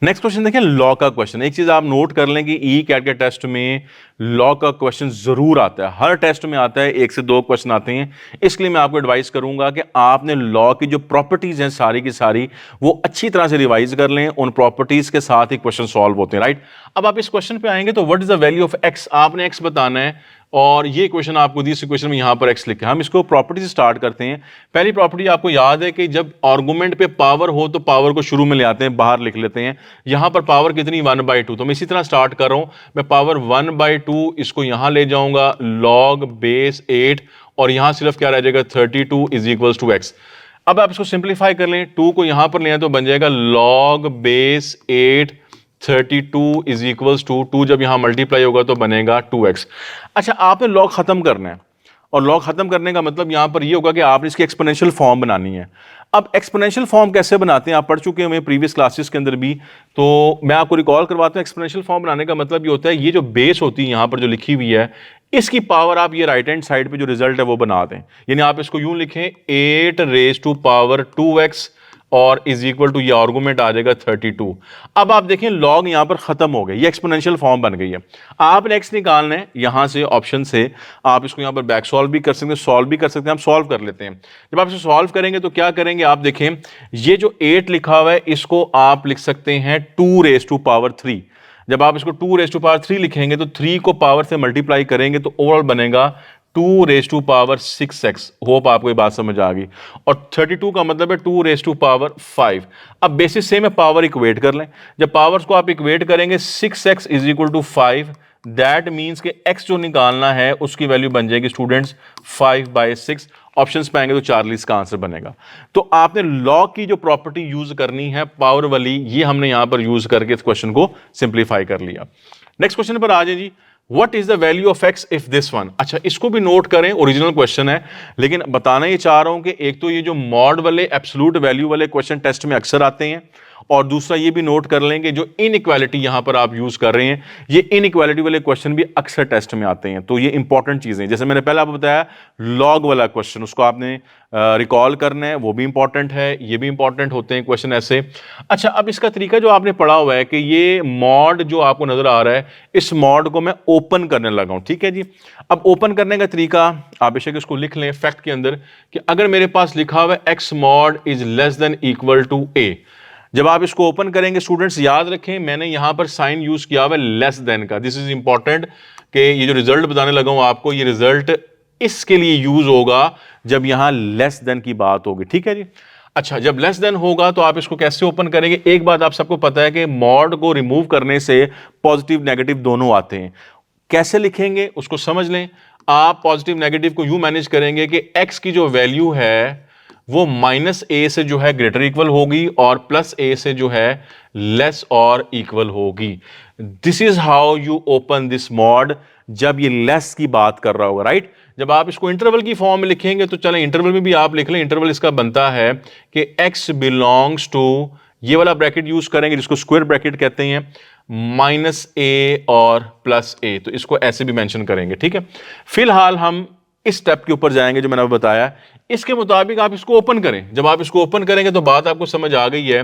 Next question देखें, लॉ का क्वेश्चन। एक चीज आप नोट कर लें कि ई कैट के टेस्ट में लॉ का क्वेश्चन जरूर आता है, हर टेस्ट में आता है, 1 से 2 क्वेश्चन आते हैं। इसलिए मैं आपको एडवाइस करूंगा कि आपने लॉ की जो प्रॉपर्टीज हैं सारी की सारी वो अच्छी तरह से रिवाइज कर लें, उन प्रॉपर्टीज के साथ ही क्वेश्चन सॉल्व होते हैं। राइट, अब आप इस क्वेश्चन पे आएंगे तो what is the value of x, आपने एक्स बताना है और ये क्वेश्चन आपको दी, इस क्वेश्चन में यहां पर एक्स लिखा है। हम इसको प्रॉपर्टी से स्टार्ट करते हैं। पहली प्रॉपर्टी आपको याद है कि जब आर्गुमेंट पे पावर हो तो पावर को शुरू में ले आते हैं, बाहर लिख लेते हैं। यहां पर पावर कितनी 1/2, तो मैं इसी तरह स्टार्ट कर रहा हूं, मैं पावर 1/2 इसको यहां ले जाऊंगा log बेस 8, और यहां सिर्फ क्या रह जाएगा 32 इज इक्वल्स टू एक्स। अब आप इसको सिंप्लीफाई कर लें, 2 को यहां पर ले आए तो बन जाएगा log base 8 32 is equals to 2, जब यहां मल्टीप्लाई होगा तो बनेगा 2x। अच्छा, आपने लॉग खत्म करना है, और लॉग खत्म करने का मतलब यहां पर यह होगा कि आपने इसकी एक्सपोनेंशियल फॉर्म बनानी है। अब एक्सपोनेंशियल फॉर्म कैसे बनाते हैं आप पढ़ चुके हैं प्रीवियस क्लासेस के अंदर भी, तो मैं आपको रिकॉल करवाता हूं। एक्सपोनेंशियल फॉर्म बनाने का मतलब ये होता है, ये जो बेस होती है यहां पर जो लिखी हुई है, इसकी पावर आप ये राइट हैंड साइड पे जो रिजल्ट है वो बना दें। यानी आप इसको यूं लिखें 8⁻²x और इज इक्वल टू ये आर्गुमेंट आ जाएगा 32। अब आप देखें लॉग यहां पर खत्म हो गए, ये एक्सपोनेंशियल फॉर्म बन गई है। आपने एक्स निकालना है, यहां से ऑप्शन से आप इसको यहां पर बैक सॉल्व भी कर सकते हैं, सॉल्व भी कर सकते हैं। हम सॉल्व कर लेते हैं। जब आप इसे सॉल्व करेंगे तो क्या करेंगे, आप देखें ये जो 8 लिखा हुआ है इसको आप लिख सकते हैं 2⁻3। जब आप इसको 2⁻3 लिखेंगे तो 3 को पावर से मल्टीप्लाई करेंगे तो ओवरऑल बनेगा 2⁻6x। होप आपको ये बात समझ आ गई। और 32 का मतलब है 2⁻5। अब बेसिस से में पावर इक्वेट कर लें, जब पावर्स को आप इक्वेट करेंगे 6x is equal to 5, that means कि x जो निकालना है उसकी वैल्यू बन जाएगी स्टूडेंट्स 5/6। ऑप्शंस पे आएंगे तो चार्ली इसका आंसर बनेगा। तो आपने लॉग की जो प्रॉपर्टी यूज करनी है पावर वाली, ये हमने यहां पर यूज करके इस क्वेश्चन को सिंप्लीफाई कर लिया। नेक्स्ट क्वेश्चन पर आ जाए जी, What is the value of x if this one? अच्छा, इसको भी नोट करें, ओरिजिनल क्वेश्चन है, लेकिन बताना ये चाह रहा हूं कि एक तो ये जो मॉड वाले एब्सोल्यूट वैल्यू वाले क्वेश्चन टेस्ट में अक्सर आते हैं, और दूसरा ये भी नोट कर लेंगे जो इनइक्वालिटी यहां पर आप यूज कर रहे हैं, ये इनइक्वालिटी वाले क्वेश्चन भी अक्सर टेस्ट में आते हैं, तो ये इंपॉर्टेंट चीजें, जैसे मैंने पहले आपको बताया लॉग वाला क्वेश्चन, उसको आपने रिकॉल करना है, वो भी इंपॉर्टेंट है, ये भी इंपॉर्टेंट होते हैं क्वेश्चन ऐसे। अच्छा, अब इसका तरीका जो आपने पढ़ा हुआ है कि ये मॉड जो आपको नजर आ रहा है, इस मॉड को मैं ओपन करने लगा हूं, ठीक है जी। अब ओपन करने का तरीका आप बेशक इसको लिख लें फैक्ट के अंदर कि अगर मेरे पास लिखा हुआ है x mod is less than equal to a, जब आप इसको ओपन करेंगे स्टूडेंट्स याद रखें मैंने यहां पर साइन यूज किया हुआ है लेस देन का, दिस इज इंपॉर्टेंट कि ये जो रिजल्ट बताने लगा हूं आपको, ये रिजल्ट इसके लिए यूज होगा जब यहां लेस देन की बात होगी, ठीक है जी। अच्छा, जब लेस देन होगा तो आप इसको कैसे ओपन करेंगे? एक बात आप सबको पता है कि मॉड को रिमूव करने से पॉजिटिव नेगेटिव दोनों आते हैं, कैसे लिखेंगे उसको समझ लें। आप पॉजिटिव नेगेटिव को यूं मैनेज करेंगे कि एक्स की जो वैल्यू है वो माइनस ए से जो है ग्रेटर इक्वल होगी और प्लस ए से जो है लेस और इक्वल होगी। This is how you open this mod जब ये लेस की बात कर रहा होगा, राइट। जब आप इसको इंटरवल की फॉर्म में लिखेंगे तो चलें इंटरवल में भी आप लिख लें, इंटरवल इसका बनता है कि x बिलोंग्स टू, ये वाला ब्रैकेट यूज करेंगे जिसको स्क्वायर ब्रैकेट कहते हैं, माइनस ए और प्लस ए, तो इसको ऐसे भी मेंशन करेंगे, ठीक है। फिलहाल हम इस स्टेप के ऊपर जाएंगे जो मैंने बताया, इसके मुताबिक आप इसको ओपन करें। जब आप इसको ओपन करेंगे तो बात आपको समझ आ गई है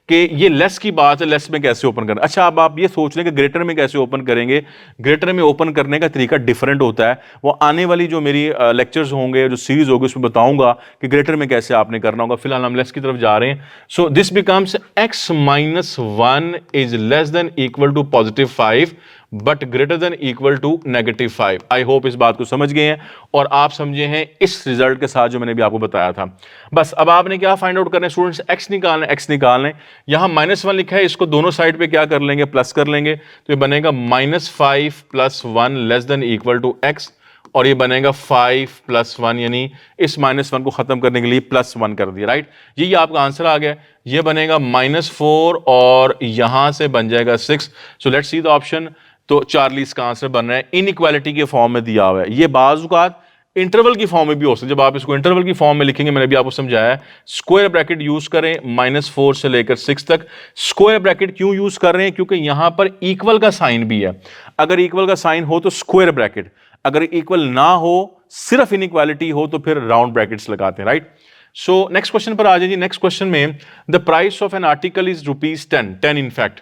कि ये लेस की बात है, लेस में कैसे ओपन करना। अच्छा, अब आप ये सोच लें कि ग्रेटर में कैसे ओपन करेंगे। ग्रेटर में ओपन करने का तरीका डिफरेंट होता है, वो आने वाली जो मेरी लेक्चर्स होंगे, जो सीरीज होगी उसमें बताऊंगा कि ग्रेटर में कैसे आपने करना होगा। फिलहाल हम लेस की तरफ जा रहे हैं। So this becomes x minus 1 is less than equal to positive 5 but greater than equal to negative 5। I hope इस बात को समझ गए हैं और आप समझे हैं इस रिजल्ट के साथ जो मैंने भी आपको बताया था। बस अब आपने क्या फाइंड आउट करना है स्टूडेंट्स, x निकालना है, x निकालना है। यहां -1 लिखा है, इसको दोनों साइड पे क्या कर लेंगे, प्लस कर लेंगे, तो ये बनेगा -5 + 1 less than equal to x, और ये बनेगा 5 + 1, यानी इस -1 को खत्म करने के लिए +1 कर दिया, राइट। ये आपका आंसर आ गया। ये बनेगा -4 और यहां से बन जाएगा 6। So let's see the option. तो चार्ली इसका आंसर बन रहा है, इनइक्वालिटी के फॉर्म में दिया हुआ है। ये बाज़ औक़ात इंटरवल की फॉर्म में भी हो सकता है। जब आप इसको इंटरवल की फॉर्म में लिखेंगे, मैंने भी आपको समझाया है, स्क्वायर ब्रैकेट यूज करें -4 से लेकर 6 तक। स्क्वायर ब्रैकेट क्यों यूज कर रहे हैं? क्योंकि यहां पर इक्वल का साइन भी है। अगर इक्वल का साइन हो तो स्क्वायर ब्रैकेट, अगर इक्वल ना हो, सिर्फ इनइक्वालिटी हो तो फिर राउंड ब्रैकेट्स लगाते हैं, राइट। सो नेक्स्ट क्वेश्चन पर आ जाइए। नेक्स्ट क्वेश्चन में the price of an article is ₹10 in fact,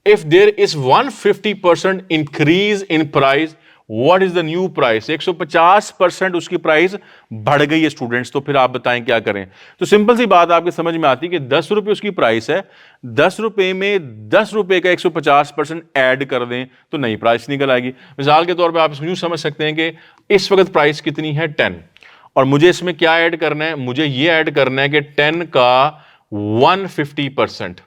if there is 150% increase in price, what is the new price? 150% उसकी प्राइस बढ़ गई है स्टूडेंट्स, तो फिर आप बताएं क्या करें। तो सिंपल सी बात आपके समझ में आती है कि 10 रुपए उसकी प्राइस है, 10 रुपए में 10 रुपए का 150% ऐड कर दें तो नई प्राइस निकल आएगी। मिसाल के तौर पे आप इसको यूं समझ सकते हैं कि इस वक्त प्राइस कितनी है 10, और मुझे इसमें क्या ऐड करना है, मुझे ये ऐड करना है कि 10 का 150%।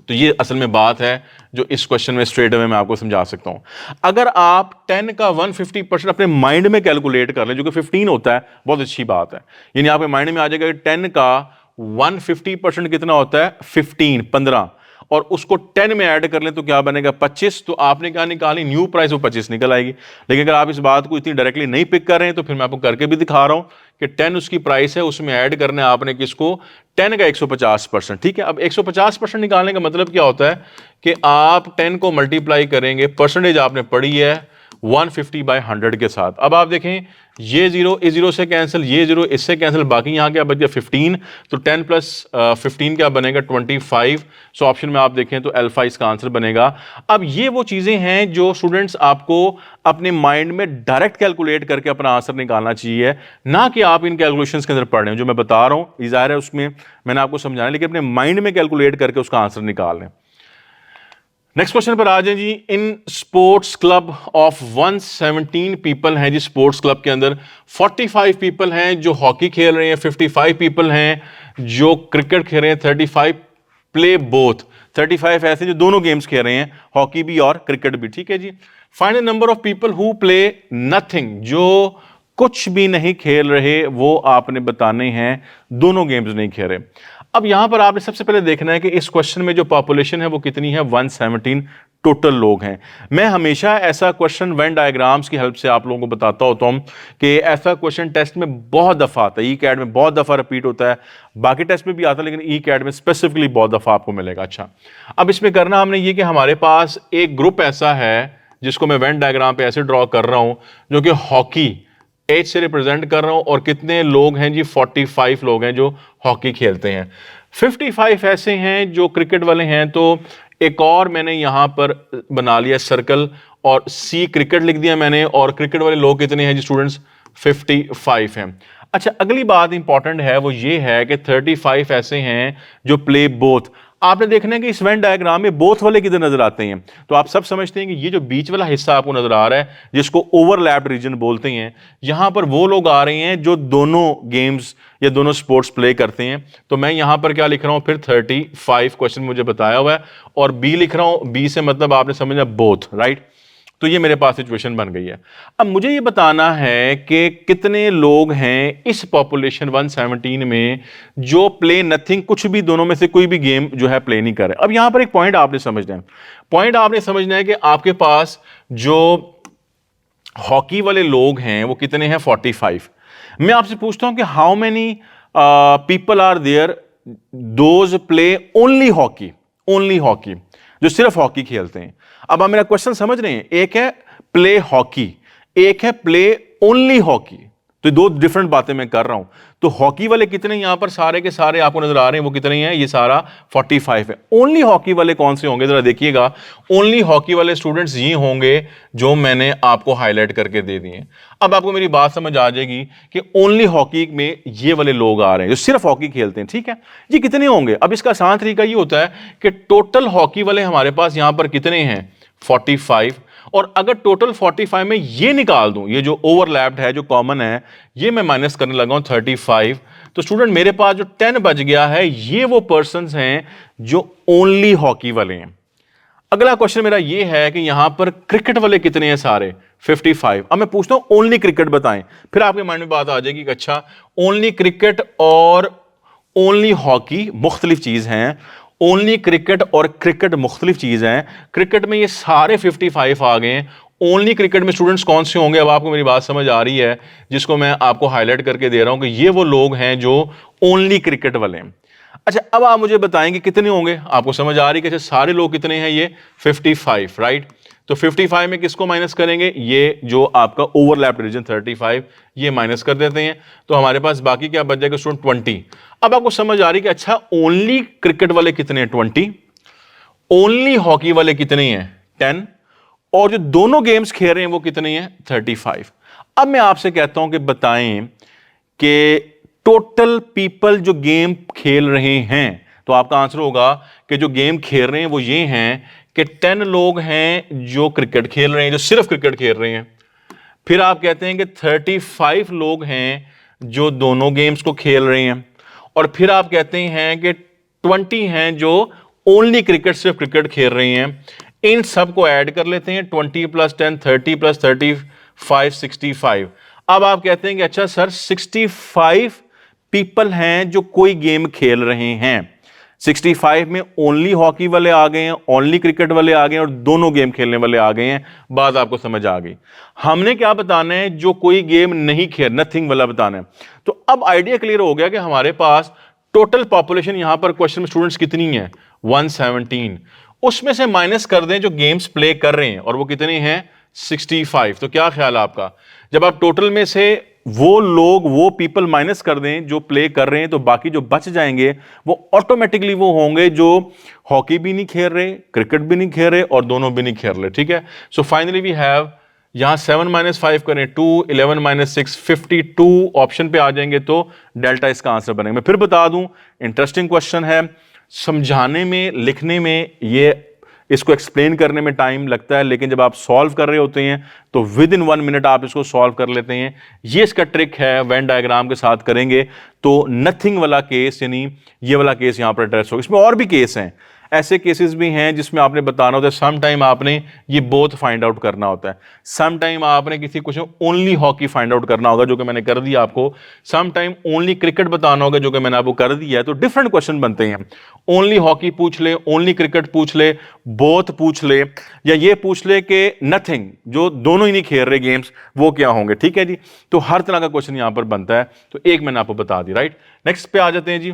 तो ये असल में बात है जो इस क्वेश्चन में स्ट्रेट अवे मैं आपको समझा सकता हूं। अगर आप 10 का 150% अपने माइंड में कैलकुलेट कर लें, जो कि 15 होता है, बहुत अच्छी बात है। यानी आपके माइंड में आ जाएगा कि 10 का 150% कितना होता है, 15, और उसको 10 में ऐड कर लें तो क्या बनेगा, 25। तो आपने क्या निकाली, न्यू प्राइस, वो 25 निकल आएगी। लेकिन अगर आप इस बात को इतनी डायरेक्टली नहीं पिक कर रहे हैं तो फिर मैं आपको करके भी दिखा रहा हूं कि 10 उसकी प्राइस है, उसमें ऐड करना है आपने किसको, 10 का 150%, ठीक है। अब 150% निकालने का मतलब क्या होता है कि आप 10 को मल्टीप्लाई करेंगे, परसेंटेज आपने पढ़ी है 150/100 के साथ। अब आप देखें, ये 0 इस 0 से कैंसिल, ये 0 इससे कैंसिल, बाकी यहां क्या बच गया 15। तो 10 + 15 क्या बनेगा 25। सो ऑप्शन में आप देखें तो अल्फा इसका आंसर बनेगा। अब ये वो चीजें हैं जो स्टूडेंट्स आपको अपने माइंड में डायरेक्ट कैलकुलेट करके अपना आंसर निकालना चाहिए, ना कि आप इन कैलकुलेशंस के अंदर पढ़ रहे हैं। जो मैं बता रहा हूं जाहिर है उसमें मैंने आपको समझाना है, लेकिन अपने माइंड में कैलकुलेट करके उसका आंसर निकाल लें। नेक्स्ट क्वेश्चन पर आ जाए जी। In sports club of 117 people हैं जी, स्पोर्ट्स क्लब के अंदर 45 पीपल हैं जो हॉकी खेल रहे हैं, 55 पीपल हैं जो क्रिकेट खेल रहे हैं, 35 प्ले बोथ, 35 ऐसे जो दोनों गेम्स खेल रहे हैं, हॉकी भी और क्रिकेट भी, ठीक है जी। Find the number of people who play nothing, जो कुछ भी नहीं खेल रहे, वो आपने बताने हैं, दोनों गेम्स नहीं खेल रहे। अब यहां पर आपने सबसे पहले देखना है कि इस क्वेश्चन में जो पॉपुलेशन है वो कितनी है, 117 टोटल लोग हैं। मैं हमेशा ऐसा क्वेश्चन वेन डायग्राम्स की हेल्प से आप लोगों को बताता होता हूं कि ऐसा क्वेश्चन टेस्ट में बहुत दफा आता है, ई कैट में बहुत दफा रिपीट होता है, बाकी टेस्ट में भी आता है लेकिन ई कैट में स्पेसिफिकली बहुत दफा आपको मिलेगा। अच्छा, अब इसमें करना हमने ये कि हमारे पास एक ग्रुप ऐसा है जिसको मैं वेन डायग्राम पे ऐसे ड्रॉ कर रहा हूं, जो कि हॉकी एज से रिप्रेजेंट कर रहा हूं, और कितने लोग हैं जी, 45 लोग हैं जो हॉकी खेलते हैं। 55 ऐसे हैं जो क्रिकेट वाले हैं, तो एक और मैंने यहां पर बना लिया सर्कल और सी क्रिकेट लिख दिया मैंने, और क्रिकेट वाले लोग कितने हैं जी स्टूडेंट्स, 55 हैं। अच्छा, अगली बात इंपॉर्टेंट है वो ये है कि 35 ऐसे हैं जो प्ले बोथ। आपने देखना है कि इस वेन डायग्राम में बोथ वाले किधर नजर आते हैं, तो आप सब समझते हैं कि ये जो बीच वाला हिस्सा आपको नजर आ रहा है जिसको ओवरलैप्ड रीजन बोलते हैं, यहां पर वो लोग आ रहे हैं जो दोनों गेम्स या दोनों स्पोर्ट्स प्ले करते हैं। तो मैं यहां पर क्या लिख रहा हूं, फिर 35 क्वेश्चन मुझे बताया हुआ है, और बी लिख रहा हूं, बी से मतलब आपने समझा बोथ, राइट। तो ये मेरे पास सिचुएशन बन गई है। अब मुझे ये बताना है कि कितने लोग हैं इस पॉपुलेशन 117 में जो प्ले नथिंग, कुछ भी दोनों में से कोई भी गेम जो है प्ले नहीं कर रहे। अब यहां पर एक पॉइंट आपने समझना है, कि आपके पास जो हॉकी वाले लोग हैं वो कितने हैं, 45। मैं आपसे पूछता हूं कि how many people are there those play only hockey, जो सिर्फ हॉकी खेलते हैं। अब आप मेरा क्वेश्चन समझ रहे हैं, एक है प्ले हॉकी, एक है प्ले ओनली हॉकी, तो दो डिफरेंट बातें मैं कर रहा हूं। तो हॉकी वाले कितने यहां पर सारे के सारे आपको नजर आ रहे हैं, वो कितने हैं, ये सारा 45 है। ओनली हॉकी वाले कौन से होंगे जरा देखिएगा। ओनली हॉकी वाले स्टूडेंट्स ये होंगे जो मैंने आपको हाईलाइट करके दे दिए। अब आपको मेरी बात समझ आ जाएगी कि ओनली हॉकी में ये वाले लोग आ रहे हैं जो सिर्फ हॉकी खेलते हैं, ठीक है। ये कितने होंगे, अब इसका आसान तरीका ये होता है कि टोटल हॉकी वाले हमारे पास यहां पर कितने हैं, 45, और अगर टोटल 45 में ये निकाल दूं, ये जो ओवरलैप्ड है, जो कॉमन है, ये मैं माइनस करने लगा हूं 35, तो स्टूडेंट मेरे पास जो 10 बच गया है, ये वो पर्संस हैं जो ओनली हॉकी वाले हैं। अगला क्वेश्चन मेरा ये है कि यहां पर क्रिकेट वाले कितने हैं, सारे 55। अब मैं पूछता हूं ओनली क्रिकेट बताएं, फिर आपके माइंड में बात आ जाएगी कि अच्छा ओनली क्रिकेट और ओनली हॉकी मुख्तलिफ चीज हैं, ओनली क्रिकेट और क्रिकेट मुख्तलिफ चीज हैं। क्रिकेट में ये सारे 55 आ गए हैं, ओनली क्रिकेट में स्टूडेंट्स कौन से होंगे, अब आपको मेरी बात समझ आ रही है, जिसको मैं आपको हाईलाइट करके दे रहा हूं कि ये वो लोग हैं जो ओनली क्रिकेट वाले हैं। अच्छा, अब आप मुझे बताएंगे कितने होंगे, आपको समझ आ रही है कि अच्छा सारे लोग कितने हैं, ये 55, राइट। तो 55 में किसको माइनस करेंगे, ये जो आपका ओवरलैप रीजन 35, ये माइनस कर देते हैं, तो हमारे पास बाकी क्या बच जाएगा स्टूडेंट, 20। अब आपको समझ आ रही कि अच्छा ओनली क्रिकेट वाले कितने हैं, 20, ओनली हॉकी वाले कितने हैं, 10, और जो दोनों गेम्स खेल रहे हैं वो कितने हैं, 35। अब मैं आपसे कहता हूं कि बताएं कि टोटल पीपल जो गेम खेल रहे हैं, तो आपका आंसर होगा कि जो गेम खेल रहे हैं वो ये हैं कि 10 लोग हैं जो क्रिकेट खेल रहे हैं, जो सिर्फ क्रिकेट खेल रहे हैं। फिर आप कहते हैं कि 35 लोग हैं जो दोनों गेम्स को खेल रहे हैं, और फिर आप कहते हैं कि 20 हैं जो ओनली क्रिकेट, सिर्फ क्रिकेट खेल रहे हैं। इन सब को ऐड कर लेते हैं, 20 + 10, 30 + 35, 65। अब आप कहते हैं कि अच्छा सर 65 पीपल हैं जो कोई गेम खेल रहे हैं। 65 में ओनली हॉकी वाले आ गए हैं, ओनली क्रिकेट वाले आ गए हैं, और दोनों गेम खेलने वाले आ गए हैं। बात आपको समझ आ गई। हमने क्या बताना है, जो कोई गेम नहीं खेल, नथिंग वाला बताना है। तो अब आइडिया क्लियर हो गया कि हमारे पास टोटल पॉपुलेशन यहां पर क्वेश्चन में स्टूडेंट्स कितनी है, 117, उसमें से माइनस कर दें जो गेम्स प्ले कर रहे हैं, और वो कितने हैं, 65। तो क्या ख्याल है आपका, जब आप टोटल में से वो लोग, वो पीपल माइनस कर दें जो प्ले कर रहे हैं, तो बाकी जो बच जाएंगे वो ऑटोमेटिकली वो होंगे जो हॉकी भी नहीं खेल रहे, क्रिकेट भी नहीं खेल रहे, और दोनों भी नहीं खेल रहे, ठीक है। सो फाइनली वी हैव, यहां 7 - 5 करें 2, 11 - 6 52 ऑप्शन पे आ जाएंगे, तो डेल्टा इसका आंसर बनेगा। मैं फिर बता दूं, इंटरेस्टिंग क्वेश्चन है, समझाने में, लिखने में, ये इसको एक्सप्लेन करने में टाइम लगता है, लेकिन जब आप सॉल्व कर रहे होते हैं तो विद इन 1 मिनट आप इसको सॉल्व कर लेते हैं। ये इसका ट्रिक है, वेन डायग्राम के साथ करेंगे तो नथिंग वाला केस, यानी ये वाला केस यहां पर एड्रेस होगा। इसमें और भी केस हैं, ऐसे केसेस भी हैं जिसमें आपने बताना होता है, सम टाइम आपने ये बोथ फाइंड आउट करना होता है, सम टाइम आपने किसी question only hockey find out करना होगा जो कि मैंने कर दिया आपको, सम टाइम ओनली क्रिकेट बताना होगा जो कि मैंने आपको कर दिया है। तो डिफरेंट क्वेश्चन बनते हैं, ओनली हॉकी पूछ ले, ओनली क्रिकेट पूछ ले, बोथ पूछ ले, या ये पूछ ले कि नथिंग, जो दोनों ही नहीं खेल रहे गेम्स वो क्या होंगे। ठीक है जी, तो हर तरह का क्वेश्चन यहां पर बनता है, तो एक मैंने आपको बता दी। राइट, नेक्स्ट पे आ जाते हैं जी।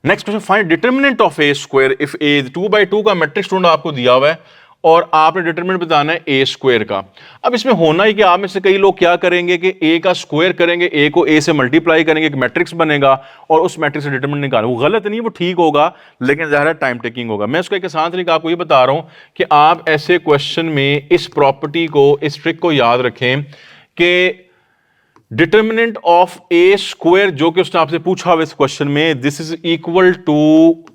Next question, find determinant of A square if A 2/2 का मैट्रिक्स स्टूडेंट आपको दिया हुआ है और आपने डिटरमिनेंट बताना है ए स्क्वायर का। अब इसमें होना ही कि आप में से कई लोग क्या करेंगे कि ए का स्क्वायर करेंगे, ए को ए से मल्टीप्लाई करेंगे, एक मैट्रिक्स बनेगा और उस मैट्रिक्स से डिटरमिनेंट निकालेंगे। वो गलत नहीं, वो ठीक होगा, लेकिन ज़्यादा टाइम टेकिंग होगा। मैं उसका एक आसान तरीका आपको ये बता रहा हूं कि आप ऐसे क्वेश्चन में इस प्रॉपर्टी को, इस ट्रिक को याद रखें कि डिटरमिनेंट ऑफ ए स्क्वायर जो कि उसने आपसे पूछा हुआ इस क्वेश्चन में, this is equal to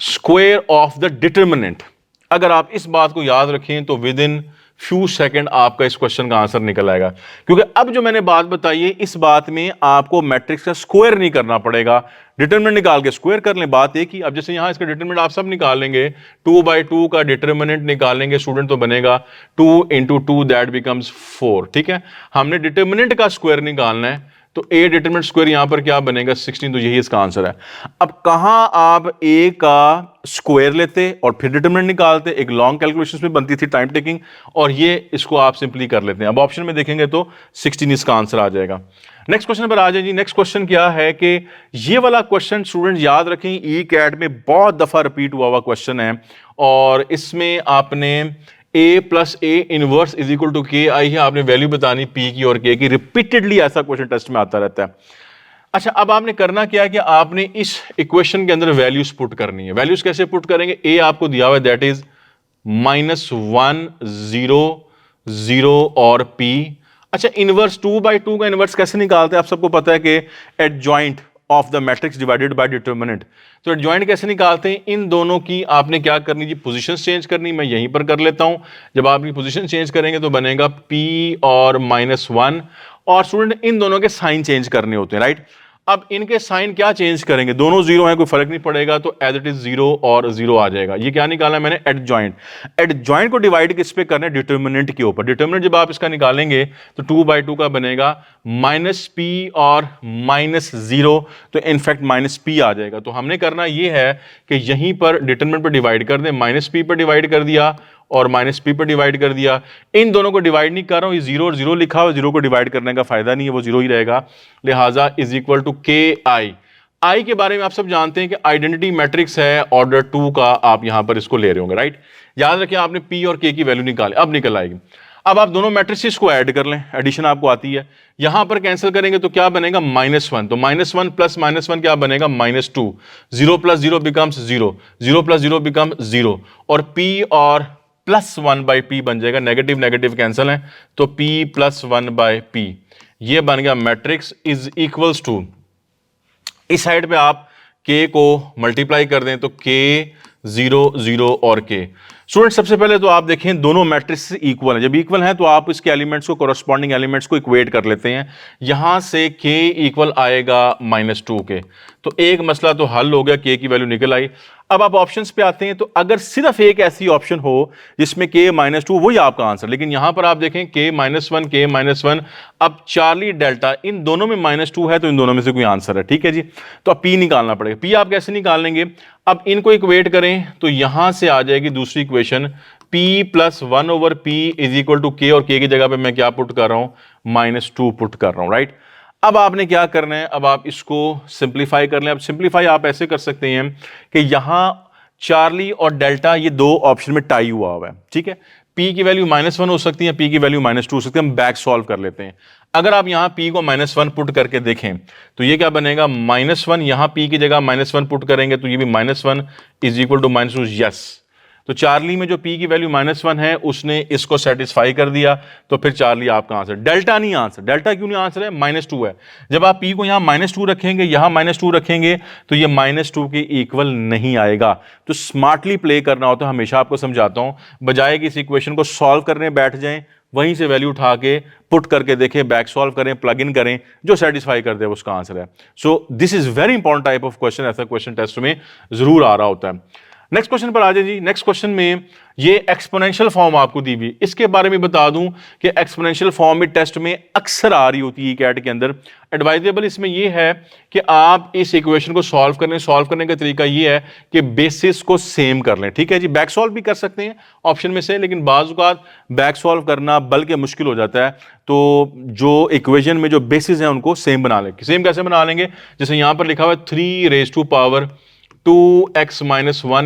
square of the determinant. अगर आप इस बात को याद रखें तो विद इन फ्यू सेकंड आपका इस क्वेश्चन का आंसर निकल आएगा, क्योंकि अब जो मैंने बात बताई है इस बात में आपको मैट्रिक्स का स्क्वायर नहीं करना पड़ेगा, डिटरमिनेंट निकाल के स्क्वायर कर लें, बात एक ही। अब जैसे यहां इसका डिटरमिनेंट आप सब निकाल लेंगे, 2/2 का डिटरमिनेंट निकालेंगे स्टूडेंट तो बनेगा 2 × 2 दैट बिकम्स 4। ठीक है, हमने डिटरमिनेंट का स्क्वायर निकालना है, तो ए डिटरमिनेंट स्क्वायर यहां पर क्या बनेगा 16, तो यही इसका आंसर है। अब कहां आप ए का स्क्वायर लेते और फिर डिटरमिनेंट निकालते, एक लॉन्ग कैलकुलेशन में बनती थी, टाइम टेकिंग, और ये इसको आप सिंपली कर लेते हैं। अब ऑप्शन में देखेंगे तो 16 इसका आंसर आ जाएगा। नेक्स्ट क्वेश्चन पर आ जाए जी। नेक्स्ट क्वेश्चन क्या है कि ये वाला क्वेश्चन स्टूडेंट याद रखें, ई कैट में बहुत दफा रिपीट हुआ क्वेश्चन है और इसमें आपने a plus A inverse is equal to K I है, आपने वैल्यू बतानी p की और k की। रिपीटेडली ऐसा क्वेश्चन टेस्ट में आता रहता है। अच्छा, अब आपने करना क्या है कि आपने इस इक्वेशन के अंदर वैल्यूज पुट करनी है। वैल्यूज कैसे पुट करेंगे, a आपको दिया हुआ है दैट इज -1 0 0 और p। अच्छा, इनवर्स 2/2 का इनवर्स कैसे निकालते हैं, आप सबको पता है कि adjoint of the matrix divided by determinant. तो एडजॉइंट कैसे निकालते हैं, इन दोनों की आपने क्या करनी जी, पोजीशंस चेंज करनी। मैं यहीं पर कर लेता हूं, जब आप ये पोजीशन चेंज करेंगे तो बनेगा p और -1, और स्टूडेंट इन दोनों के साइन चेंज करने होते हैं। राइट, अब इनके साइन क्या चेंज करेंगे, दोनों जीरो हैं, कोई फर्क नहीं पड़ेगा, तो एज इट इज 0 और 0 आ जाएगा। ये क्या निकाला है मैंने, एडजॉइंट। एडजॉइंट को डिवाइड किस पे करना है, डिटरमिनेंट के ऊपर। डिटरमिनेंट जब आप इसका निकालेंगे तो 2/2 का बनेगा -p और -0, तो इनफैक्ट -p आ जाएगा। तो हमने करना ये है कि यहीं पर डिटरमिनेंट पर डिवाइड कर दें, -p पर डिवाइड कर दिया और -p पर डिवाइड कर दिया। इन दोनों को डिवाइड नहीं कर रहा हूं, ये 0 और 0 लिखा हुआ, 0 को डिवाइड करने का फायदा नहीं है, वो 0 ही रहेगा, लिहाजा इज इक्वल टू KI। आई के बारे में आप सब जानते हैं कि आइडेंटिटी मैट्रिक्स है, ऑर्डर 2 का, आप यहां पर इसको ले रहे होंगे। राइट, याद रखिए आपने p और k की वैल्यू निकाली, अब निकल आएगी। अब आप दोनों मैट्रिक्स को ऐड कर लें, एडिशन आपको आती है, यहां पर कैंसिल करेंगे तो क्या बनेगा -1, तो -1 प्लस -1 क्या बनेगा -2, 0 + 0 बिकम्स 0, 0 + 0 बिकम्स 0, और p और +1/p बन जाएगा, नेगेटिव नेगेटिव कैंसिल है, तो p + 1/p ये बन गया मैट्रिक्स इज इक्वल्स टू, इस साइड पे आप k को मल्टीप्लाई कर दें तो k 0 0 और k। स्टूडेंट सबसे पहले तो आप देखें दोनों मैट्रिक्स इक्वल हैं, जब इक्वल हैं तो आप इसके एलिमेंट्स को, कोरस्पॉन्डिंग एलिमेंट्स को इक्वेट कर लेते हैं। यहां से k इक्वल आएगा -2 के, तो एक मसला तो हल हो गया, k की वैल्यू निकल आई। अब आप ऑप्शंस पे आते हैं, तो अगर सिर्फ एक ऐसी ऑप्शन हो जिसमें k -2, वही आपका आंसर, लेकिन यहां पर आप देखें k -1 k -1, अब चार्ली डेल्टा, इन दोनों में -2 है, तो इन दोनों में से कोई आंसर है। ठीक है जी, तो अब p निकालना पड़ेगा। p आप कैसे निकाल लेंगे, अब इनको इक्वेट करें तो यहां से आ जाएगी दूसरी equation, p + 1/p is equal to k, और k की जगह पे मैं क्या पुट कर रहा हूं, -2 पुट कर रहा हूं। राइट, अब आपने क्या करना है, अब आप इसको सिंप्लीफाई कर लें। अब सिंप्लीफाई आप ऐसे कर सकते हैं कि यहां चार्ली और डेल्टा ये दो ऑप्शन में टाई हुआ है। ठीक है, p की वैल्यू -1 हो सकती है, p की वैल्यू -2 हो सकती है। हम बैक सॉल्व कर लेते हैं। अगर आप यहां p को -1 पुट करके देखें तो ये क्या बनेगा, -1, यहां p की जगह -1 पुट करेंगे तो ये भी -1 इज इक्वल टू -2। यस, तो चार्ली में जो p की वैल्यू -1 है उसने इसको सेटिस्फाई कर दिया, तो फिर चार्ली आपका आंसर। डेल्टा नहीं आंसर, डेल्टा क्यों नहीं आंसर है, -2 है। जब आप p को यहां -2 रखेंगे, यहां -2 रखेंगे, तो ये -2 के इक्वल नहीं आएगा। तो स्मार्टली प्ले करना होता है, हमेशा आपको समझाता हूं, बजाय कि इस इक्वेशन को सॉल्व करने बैठ जाएं वहीं से वैल्यू उठा के पुट करके देखें, बैक सॉल्व करें, प्लग इन करें, जो सेटिस्फाई कर दे उसका आंसर है। सो this is very important type of question, ऐसा क्वेश्चन टेस्ट में जरूर आ रहा होता है। नेक्स्ट क्वेश्चन पर आ जाए जी। नेक्स्ट क्वेश्चन में ये एक्सपोनेंशियल फॉर्म आपको दी हुई, इसके बारे में बता दूं कि एक्सपोनेंशियल फॉर्म में टेस्ट में अक्सर आ रही होती है कैट के अंदर। एडवाइजेबल इसमें ये है कि आप इस इक्वेशन को सॉल्व करने का तरीका ये है कि बेसिस को सेम कर लें, ठीक है जी। बैक सॉल्व भी कर सकते हैं ऑप्शन में से, लेकिन बाज़ औक़ात बैक सॉल्व करना बल्कि मुश्किल हो जाता है, तो जो इक्वेशन में जो बेसिस हैं उनको सेम बना लें। सेम कैसे बना लेंगे, जैसे यहां पर लिखा हुआ है 3⁻²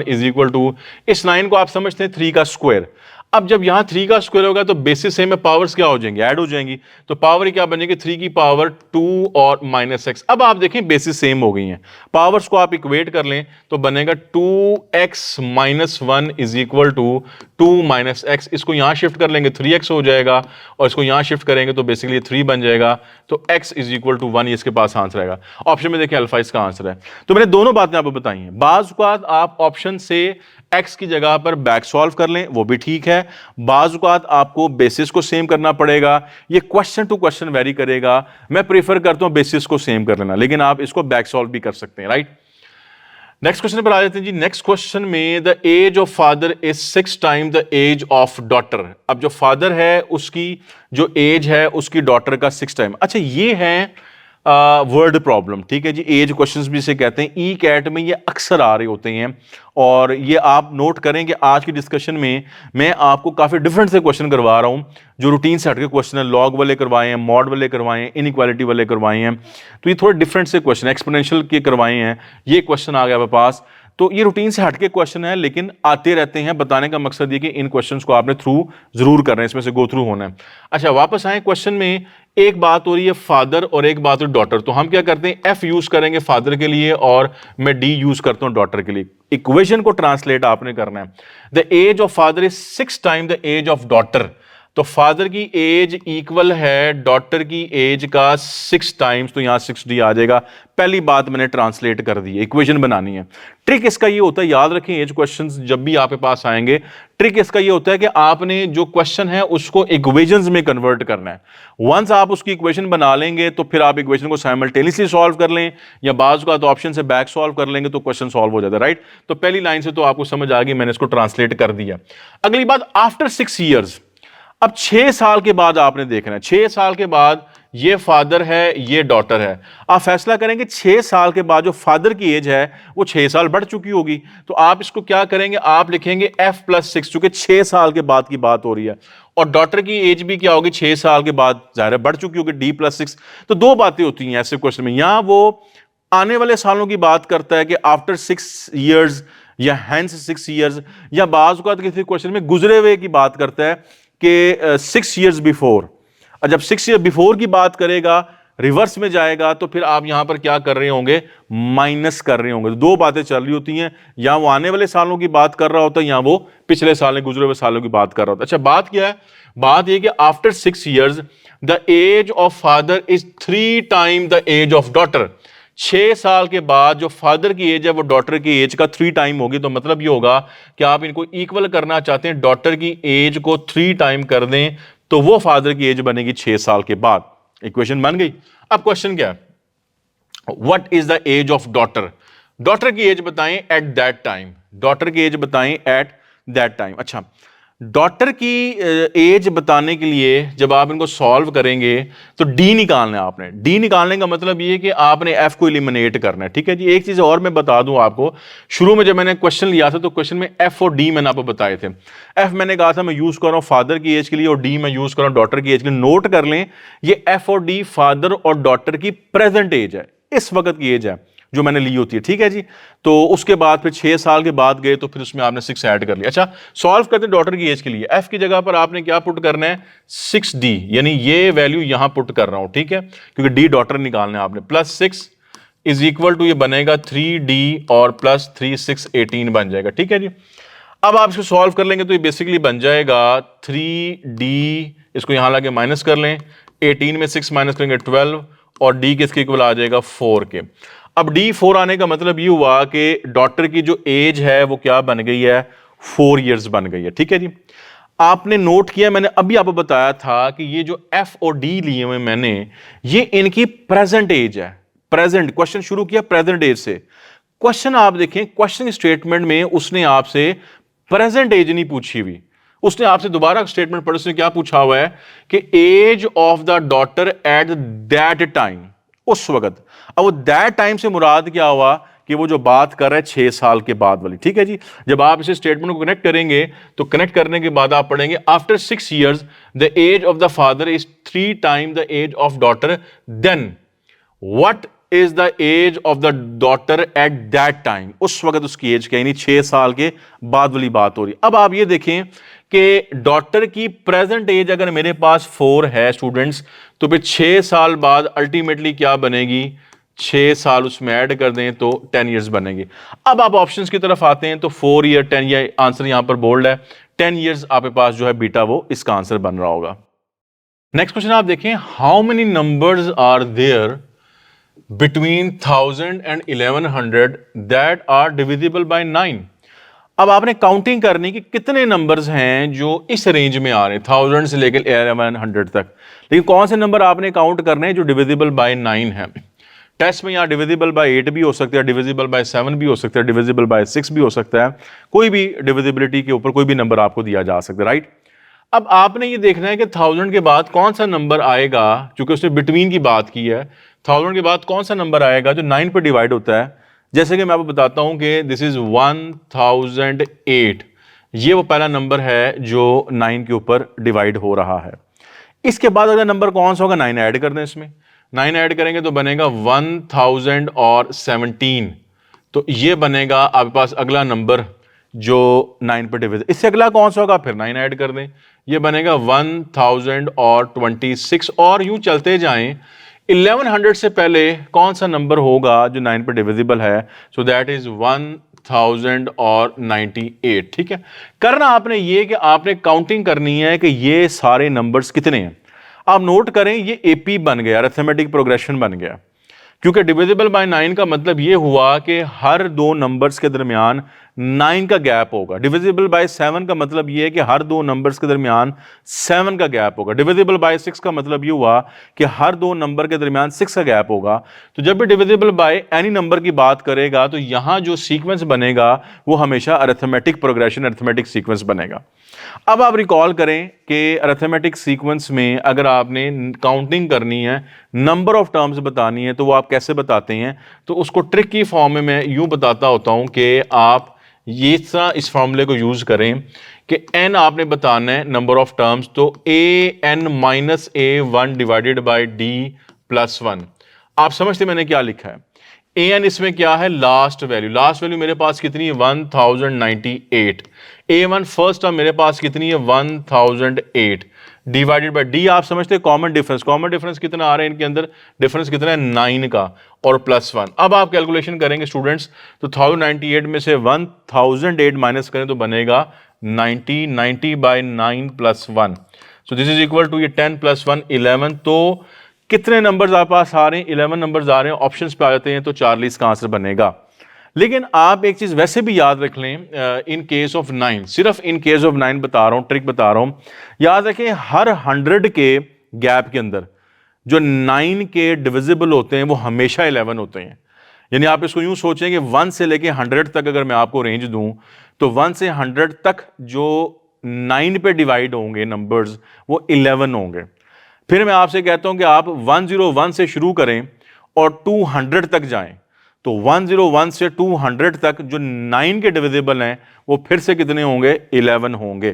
इज इक्वल टू, इस लाइन को आप समझते हैं 3 का स्क्वायर। अब जब यहां 3 का स्क्वायर होगा तो बेसिस सेम है, पावर्स क्या हो जाएंगी, ऐड हो जाएंगी, तो पावर क्या बनेगी 3 की पावर 2 और -x। अब आप देखें बेसिस सेम हो गई हैं, पावर्स को आप इक्वेट कर लें तो बनेगा 2x-1 is equal to 2 - x। इसको यहां शिफ्ट कर लेंगे 3x हो जाएगा, और इसको यहां शिफ्ट करेंगे तो बेसिकली 3 बन जाएगा, तो x इज इक्वल टू 1 इसके पास आंसर आएगा। ऑप्शन में देखिए अल्फा इसका आंसर है। तो मैंने दोनों बातें आपको बताई हैं। बाज़ औक़ात आप ऑप्शन से x की जगह पर बैक सॉल्व कर लें, वो भी ठीक है। बाज़ औक़ात आपको बेसिस को सेम करना पड़ेगा, ये क्वेश्चन टू क्वेश्चन वेरी करेगा। मैं प्रेफर करता हूं बेसिस को सेम कर लेना, लेकिन आप इसको बैक सॉल्व भी कर सकते हैं, राइट। नेक्स्ट क्वेश्चन पर आ जाते हैं जी। नेक्स्ट क्वेश्चन में the age of father is 6 time the age of daughter. अब जो फादर है उसकी जो एज है उसकी डॉटर का 6 टाइम। अच्छा, ये है वर्ड प्रॉब्लम, ठीक है जी। एज क्वेश्चंस भी इसे कहते हैं। ई कैट में ये अक्सर आ रहे होते हैं, और ये आप नोट करें कि आज की डिस्कशन में मैं आपको काफ़ी डिफरेंट से क्वेश्चन करवा रहा हूं, जो रूटीन से हटके क्वेश्चन है। लॉग वाले करवाए हैं, मॉड वाले करवाए हैं, इनइक्वालिटी वाले करवाए हैं, तो ये थोड़े डिफरेंट से क्वेश्चन, एक्सपोनेंशियल के करवाए हैं, ये क्वेश्चन आ गया मेरे पास। तो ये रूटीन से हटके क्वेश्चन है, लेकिन आते रहते हैं। बताने का मकसद ये कि इन क्वेश्चंस को आपने थ्रू जरूर करना है, इसमें से गो थ्रू होना है। अच्छा, वापस आए क्वेश्चन में। एक बात हो रही है फादर और एक बात हो डॉटर, तो हम क्या करते हैं, एफ यूज करेंगे फादर के लिए और मैं डी यूज करता हूं डॉटर के लिए। इक्वेशन को ट्रांसलेट आपने करना है। The age of father is 6 time the age of daughter, तो फादर की एज इक्वल है डॉटर की एज का 6 टाइम्स, तो यहां 6d आ जाएगा। पहली बात मैंने ट्रांसलेट कर दी है, इक्वेशन बनानी है। ट्रिक इसका ये होता है, याद रखें एज क्वेश्चंस जब भी आपके पास आएंगे, ट्रिक इसका ये होता है कि आपने जो क्वेश्चन है उसको इक्वेशंस में कन्वर्ट करना है। वंस आप उसकी इक्वेशन बना लेंगे तो फिर आप इक्वेशन को साइमल्टेनियसली सॉल्व कर लें, या बाज़ का तो ऑप्शन से बैक सॉल्व कर लेंगे तो क्वेश्चन सॉल्व हो जाता है, राइट। तो पहली लाइन से तो आपको समझ आ गई, मैंने इसको ट्रांसलेट कर दिया। अगली बात, आफ्टर 6 ईयर्स, अब 6 साल के बाद आपने देखना है। 6 साल के बाद ये फादर है, ये डॉटर है। आप फैसला करेंगे 6 साल के बाद जो फादर की एज है वो 6 साल बढ़ चुकी होगी, तो आप इसको क्या करेंगे, आप लिखेंगे f+6, चूंकि 6 साल के बाद की बात हो रही है, और डॉटर की एज भी क्या होगी 6 साल के बाद जाहिर है बढ़ चुकी होगी, d+6। तो दो बातें होती हैं ऐसे क्वेश्चन में। यहां वो आने वाले सालों की बात करता है कि आफ्टर 6 ईयर्स या हैंस 6 ईयर्स, या बाज़ औक़ात किसी क्वेश्चन में गुजरे हुए की बात करता है कि 6 ईयर्स बिफोर। और जब 6 ईयर बिफोर की बात करेगा, रिवर्स में जाएगा, तो फिर आप यहां पर क्या कर रहे होंगे, माइनस कर रहे होंगे। तो दो बातें चल रही होती हैं, या वो आने वाले सालों की बात कर रहा होता है, या वो पिछले साल गुजरे हुए सालों की बात कर रहा होता है। अच्छा, बात क्या है, बात यह कि after 6 years the age of father is 3 time the age of daughter. 6 साल के बाद जो फादर की एज है वो डॉटर की एज का 3 टाइम होगी। तो मतलब ये होगा कि आप इनको इक्वल करना चाहते हैं, डॉटर की एज को 3 टाइम कर दें, तो वो फादर की एज बनेगी 6 साल के बाद। इक्वेशन बन गई। अब क्वेश्चन क्या है, what is the age of daughter. Daughter की एज बताएं एट दैट टाइम, डॉटर की एज बताएं एट दैट टाइम। अच्छा, डॉटर की एज बताने के लिए जब आप इनको सॉल्व करेंगे तो डी निकालना है आपने। डी निकालने का मतलब ये है कि आपने एफ को एलिमिनेट करना है, ठीक है जी। एक चीज और मैं बता दूं आपको, शुरू में जब मैंने क्वेश्चन लिया था तो क्वेश्चन में एफ और डी मैंने आपको बताए थे। एफ मैंने कहा था मैं यूज कर रहा हूं फादर की एज के लिए, और डी मैं यूज कर रहा हूं डॉटर की एज के लिए। नोट कर लें, ये एफ और डी फादर और डॉटर की प्रेजेंट एज है, इस वक्त की एज है जो मैंने ली होती है, ठीक है जी। तो उसके बाद फिर 6 साल के बाद गए तो फिर उसमें आपने 6 ऐड कर लिया। अच्छा, सॉल्व करते हैं डॉटर की एज के लिए। एफ की जगह पर आपने क्या पुट करना है, 6d, यानी ये वैल्यू यहां पुट कर रहा हूं, ठीक है, क्योंकि डी डॉटर निकालना है आपने। +6 इज इक्वल टू, ये बनेगा 3d और +3 6 18 बन जाएगा, ठीक है जी। अब आप इसको सॉल्व कर लेंगे तो ये बेसिकली बन जाएगा 3d, इसको यहां लाके माइनस कर लें, 18 में 6 माइनस करेंगे 12, और d किसके इक्वल आ जाएगा 4 के। अब D4 आने का मतलब ये हुआ कि डॉटर की जो एज है वो क्या बन गई है, 4 इयर्स बन गई है, ठीक है जी। आपने नोट किया, मैंने अभी आपको बताया था कि ये जो एफ और डी लिए हुए मैंने, ये इनकी प्रेजेंट एज है। प्रेजेंट, क्वेश्चन शुरू किया प्रेजेंट एज से। क्वेश्चन आप देखें, क्वेश्चन स्टेटमेंट में उसने आपसे प्रेजेंट एज नहीं पूछी हुई, उसने आपसे दोबारा स्टेटमेंट पढ़, उसने क्या पूछा हुआ है कि age of the daughter at that time, उस वक्त। अब वो दैट टाइम से मुराद क्या हुआ कि वो जो बात कर रहा है 6 साल के बाद वाली, ठीक है जी। जब आप इसे स्टेटमेंट को कनेक्ट करेंगे तो कनेक्ट करने के बाद आप पढ़ेंगे after 6 years the age of the father is 3 times the age of daughter, then what is the age of the daughter at that time, उस वक्त उसकी एज क्या, यानी 6 साल के बाद वाली बात हो रही। अब आप ये देखें कि डॉटर की प्रेजेंट एज अगर मेरे पास 4 है स्टूडेंट्स, तो फिर 6 साल बाद अल्टीमेटली क्या बनेगी, 6 साल उसमें ऐड कर दें तो 10 years बनेंगे। अब आप ऑप्शंस की तरफ आते हैं तो 4 year 10 year आंसर यहां पर बोल्ड है, 10 years आपके पास जो है बीटा वो इसका आंसर बन रहा होगा। नेक्स्ट क्वेश्चन आप देखें, how many numbers are there between 1000 and 1100 that are divisible by 9। अब आपने काउंटिंग करनी कि कितने नंबर्स हैं जो इस रेंज में आ रहे हैं 1000 से लेकर 1100 तक, लेकिन कौन से नंबर आपने काउंट करने हैं जो डिविजिबल बाय 9 है। टेस्ट में यहाँ डिविजिबल बाय 8 भी हो सकता है, डिविजिबल बाय 7 भी हो सकता है, डिविजिबल बाय 6 भी हो सकता है, कोई भी डिविजिबिलिटी के ऊपर कोई भी नंबर आपको दिया जा सकता है, राइट। अब आपने ये देखना है कि 1000 के बाद कौन सा नंबर आएगा, क्योंकि उसने बिटवीन की बात की है, 1000 के बाद कौन सा नंबर आएगा जो 9 पर डिवाइड होता है। जैसे कि मैं आपको बताता हूं कि दिस इज 1008, ये वो पहला नंबर है जो 9 के ऊपर डिवाइड हो रहा है। इसके बाद अगला नंबर कौन सा होगा, 9 ऐड कर दें, इसमें 9 ऐड करेंगे तो बनेगा 1017, तो ये बनेगा आपके पास अगला नंबर जो 9 पर डिवाइड। इससे अगला कौन सा होगा, फिर 9 ऐड कर दें, ये बनेगा 1026, और यूं चलते जाएं। 1100 से पहले कौन सा नंबर होगा जो 9 पर डिविजिबल है, सो दैट इज 1098। ठीक है, करना आपने ये कि आपने काउंटिंग करनी है कि ये सारे नंबर्स कितने हैं। आप नोट करें ये एपी बन गया, अरिथमेटिक प्रोग्रेशन बन गया, क्योंकि डिविजिबल बाय 9 का मतलब ये हुआ कि हर दो नंबर्स के दरमियान 9 का गैप होगा। डिविजिबल बाय 7 का मतलब ये है कि हर दो नंबर्स के दरमियान 7 का गैप होगा। डिविजिबल बाय 6 का मतलब ये हुआ कि हर दो नंबर के दरमियान 6 का गैप होगा। तो जब भी डिविजिबल बाय एनी नंबर की बात करेगा तो यहां जो सीक्वेंस बनेगा वो हमेशा अरिथमेटिक प्रोग्रेशन, अरिथमेटिक सीक्वेंस बनेगा। अब आप रिकॉल करें कि अरिथमेटिक सीक्वेंस में अगर आपने काउंटिंग करनी है, नंबर ऑफ टर्म्स बतानी है, तो वो आप कैसे बताते हैं, तो उसको ट्रिक की फॉर्म में मैं यूं बताता होता हूं कि आप ये इस फॉर्मूले को यूज करें कि n आपने बताना है नंबर ऑफ टर्म्स, तो an-a1 divided by d plus 1। आप समझते मैंने क्या लिखा है, an इसमें क्या है, लास्ट वैल्यू। लास्ट वैल्यू मेरे पास कितनी है, 1098। a1 फर्स्ट टर्म मेरे पास कितनी है, 1008 डिवाइडेड बाय d। आप समझते हैं कॉमन डिफरेंस, कॉमन डिफरेंस कितना आ रहा है इनके अंदर, डिफरेंस कितना है 9 का और प्लस 1। अब आप कैलकुलेशन करेंगे स्टूडेंट्स, तो 1098 में से 1008 माइनस करें तो बनेगा 90 by 9 plus 1, so this is equal to ये 10 प्लस 1 11। तो कितने नंबर्स आपके पास आ रहे हैं, 11 नंबर्स आ रहे हैं, ऑप्शंस पे आ जाते हैं, तो 40 का आंसर बनेगा। लेकिन आप एक चीज वैसे भी याद रख लें, इन केस ऑफ 9, सिर्फ इन केस ऑफ 9 बता रहा हूं, ट्रिक बता रहा हूं, याद रखें हर 100 के गैप के अंदर जो 9 के डिविजिबल होते हैं वो हमेशा 11 होते हैं। यानी आप इसको यूं सोचें कि 1 से लेके 100 तक अगर मैं आपको रेंज दूं तो 1 से 100 तक जो 9 पे डिवाइड होंगे नंबर्स वो 11 होंगे। फिर मैं आपसे कहता हूं कि आप 101 से शुरू करें और 200 तक जाएं, तो 101 से 200 तक जो 9 के डिविजिबल हैं वो फिर से कितने होंगे, 11 होंगे।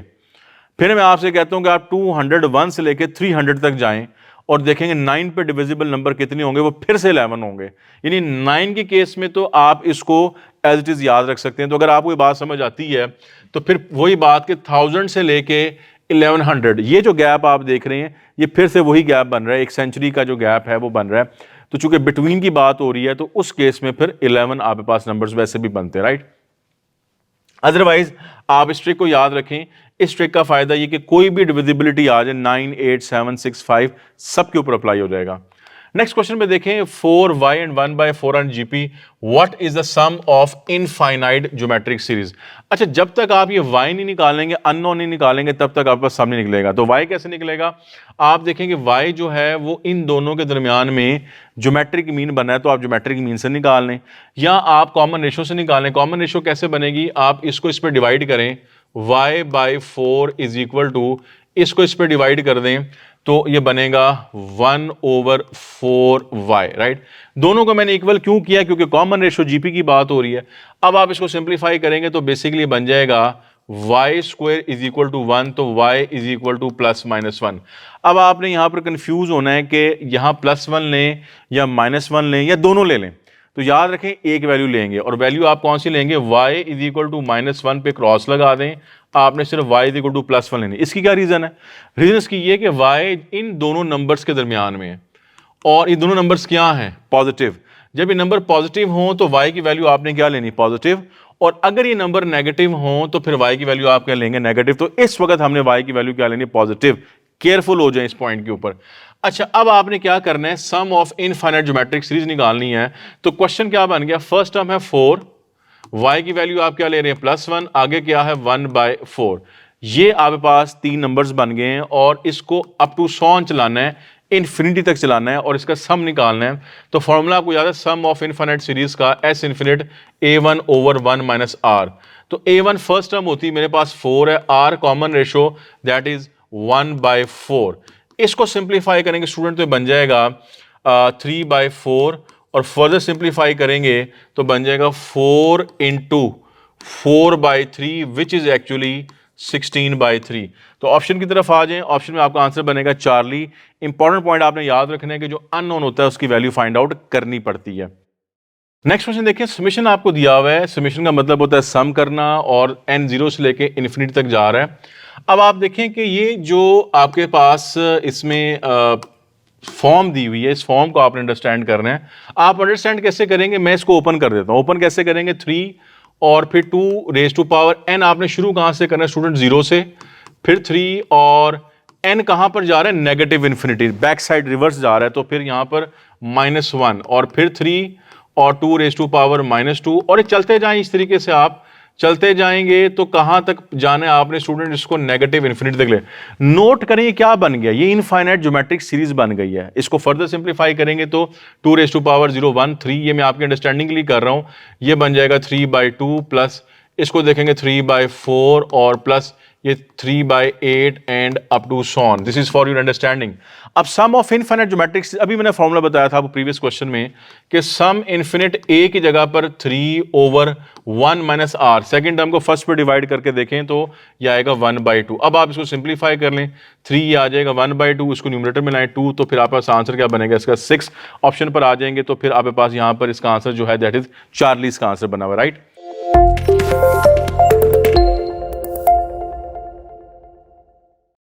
फिर मैं आपसे कहता हूं कि आप 201 से लेकर 300 तक जाएं और देखेंगे 9 पे डिविजिबल नंबर कितने होंगे, वो फिर से 11 होंगे। यानी 9 के केस में तो आप इसको एज इट इज याद रख सकते हैं। तो अगर आपको ये बात समझ आती है तो फिर वही बात कि 1000 से लेके 1100 ये जो गैप आप देख रहे हैं ये फिर से वही गैप बन रहा है, 1 सेंचुरी का जो गैप है वो बन रहा है। तो चूंकि बिटवीन की बात हो रही है तो उस केस में फिर 11 आपके पास नंबर्स वैसे भी बनते हैं, राइट। अदरवाइज आप इस ट्रिक को याद रखें, इस ट्रिक का फायदा ये कि कोई भी डिविजिबिलिटी आ जाए 9, 8, 7, 6, 5 सबके ऊपर अप्लाई हो जाएगा। नेक्स्ट क्वेश्चन में देखें 4y and 1/4 on GP, what is the sum of infinite geometric series. अच्छा, जब तक आप ये y नहीं निकालेंगे, अननोन नहीं निकालेंगे, तब तक आपका सम नहीं निकलेगा। तो y कैसे निकलेगा, आप देखेंगे y जो है वो इन दोनों के दरमियान में ज्योमेट्रिक मीन बना है, तो आप ज्योमेट्रिक मीन से निकाल लें, या आप कॉमन रेशो से निकालें। कॉमन रेशो कैसे बनेगी, आप इसको इस पर डिवाइड करें, y/4 इज इक्वल टू, इसको इस पर डिवाइड कर दें तो ये बनेगा 1/4y, राइट। दोनों को मैंने इक्वल क्यों किया, क्योंकि कॉमन रेशो जीपी की बात हो रही है। अब आप इसको सिंप्लीफाई करेंगे तो बेसिकली बन जाएगा y² इज इक्वल टू 1, तो y इज इक्वल टू +-1। अब आपने यहां पर कंफ्यूज होना है कि यहां +1 लें या -1 लें या दोनों ले लें। तो याद रखें एक वैल्यू लेंगे, और वैल्यू आप कौन सी लेंगे, y इज इक्वल टू -1 पे क्रॉस लगा दें, आपने सिर्फ y इज इक्वल टू +1 लेनी। इसकी क्या रीजन है, रीजन इसकी ये कि y इन दोनों नंबर्स के दरमियान में है, और ये दोनों नंबर्स क्या हैं, पॉजिटिव। जब ये नंबर पॉजिटिव हों तो y की वैल्यू आपने क्या लेनी, पॉजिटिव, और अगर ये नंबर नेगेटिव हों तो फिर y की वैल्यू आप क्या लेंगे, नेगेटिव। तो इस वक्त हमने y की वैल्यू क्या लेनी, पॉजिटिव। केयरफुल हो जाए इस पॉइंट के ऊपर। अच्छा, अब आपने क्या करना है, सम ऑफ इनफाइनाइट ज्योमेट्रिक सीरीज निकालनी है। तो क्वेश्चन क्या बन गया, फर्स्ट टर्म है 4, y की वैल्यू आप क्या ले रहे हैं, +1, आगे क्या है 1/4। ये आपके पास 3 नंबर्स बन गए हैं, और इसको अप टू 100 चलाना है, इन्फिनिटी तक चलाना है, और इसका सम निकालना है। तो फॉर्मूला आपको याद है, सम ऑफ इनफाइनाइट सीरीज का S इन्फिनिट a1/1 - r। तो a1 फर्स्ट टर्म होती है, मेरे पास 4 है, r common ratio that is 1/4। इसको सिंप्लीफाई करेंगे स्टूडेंट तो बन जाएगा 3/4, और फर्दर सिंप्लीफाई करेंगे तो बन जाएगा 4 × 4/3 विच इज एक्चुअली 16/3। तो ऑप्शन की तरफ आ जाएं, ऑप्शन में आपका आंसर बनेगा चार्ली। इंपॉर्टेंट पॉइंट आपने याद रखना है कि जो अननोन होता है उसकी वैल्यू फाइंड आउट करनी पड़ती है। नेक्स्ट क्वेश्चन देखिए, समेशन आपको दिया हुआ है। समेशन का मतलब होता है सम करना, और n 0 से लेके इन्फिनिटी तक जा रहा है। अब आप देखें कि ये जो आपके पास इसमें फॉर्म दी हुई है, इस फॉर्म को आपने अंडरस्टैंड करना है। आप अंडरस्टैंड कैसे करेंगे, मैं इसको ओपन कर देता हूं। ओपन कैसे करेंगे, 3 और फिर 2⁻n आपने शुरू कहां से करना है स्टूडेंट, 0 से, फिर 3, और n कहां पर जा रहा है, negative infinity, back side reverse जा रहा है, तो फिर यहां पर -1, और फिर 3 और 2⁻², और ये चलते जाएं, इस तरीके से आप चलते जाएंगे तो कहां तक जाना है आपने स्टूडेंट, इसको नेगेटिव इन्फिनिटी तक ले। नोट करें ये क्या बन गया, ये इनफाइनाइट ज्योमेट्रिक सीरीज बन गई है। इसको फर्दर सिंप्लीफाई करेंगे तो 2⁻0 3, ये मैं आपके अंडरस्टैंडिंग के लिए कर रहा हूं, ये बन जाएगा 3/2 प्लस इसको देखेंगे 3/4 और प्लस ये 3/8 and up to so on. This is for your understanding. अब सम ऑफ इनफिनिट ज्योमेट्रिक, अभी मैंने फॉर्मूला बताया था प्रीवियस क्वेश्चन में कि सम इनफिनिट a की जगह पर 3/1 - r, सेकंड टर्म को फर्स्ट पे डिवाइड करके देखें तो ये आएगा 1/2। अब आप इसको सिंप्लीफाई कर लें, 3 ये आ जाएगा 1/2, इसको न्यूमरेटर में लाएं 2, तो फिर आपके पास आंसर क्या बनेगा इसका 6। ऑप्शन पर आ जाएंगे तो फिर आपके पास यहाँ पर इसका आंसर जो है दैट इज चार्ली, इसका आंसर बना हुआ, राइट।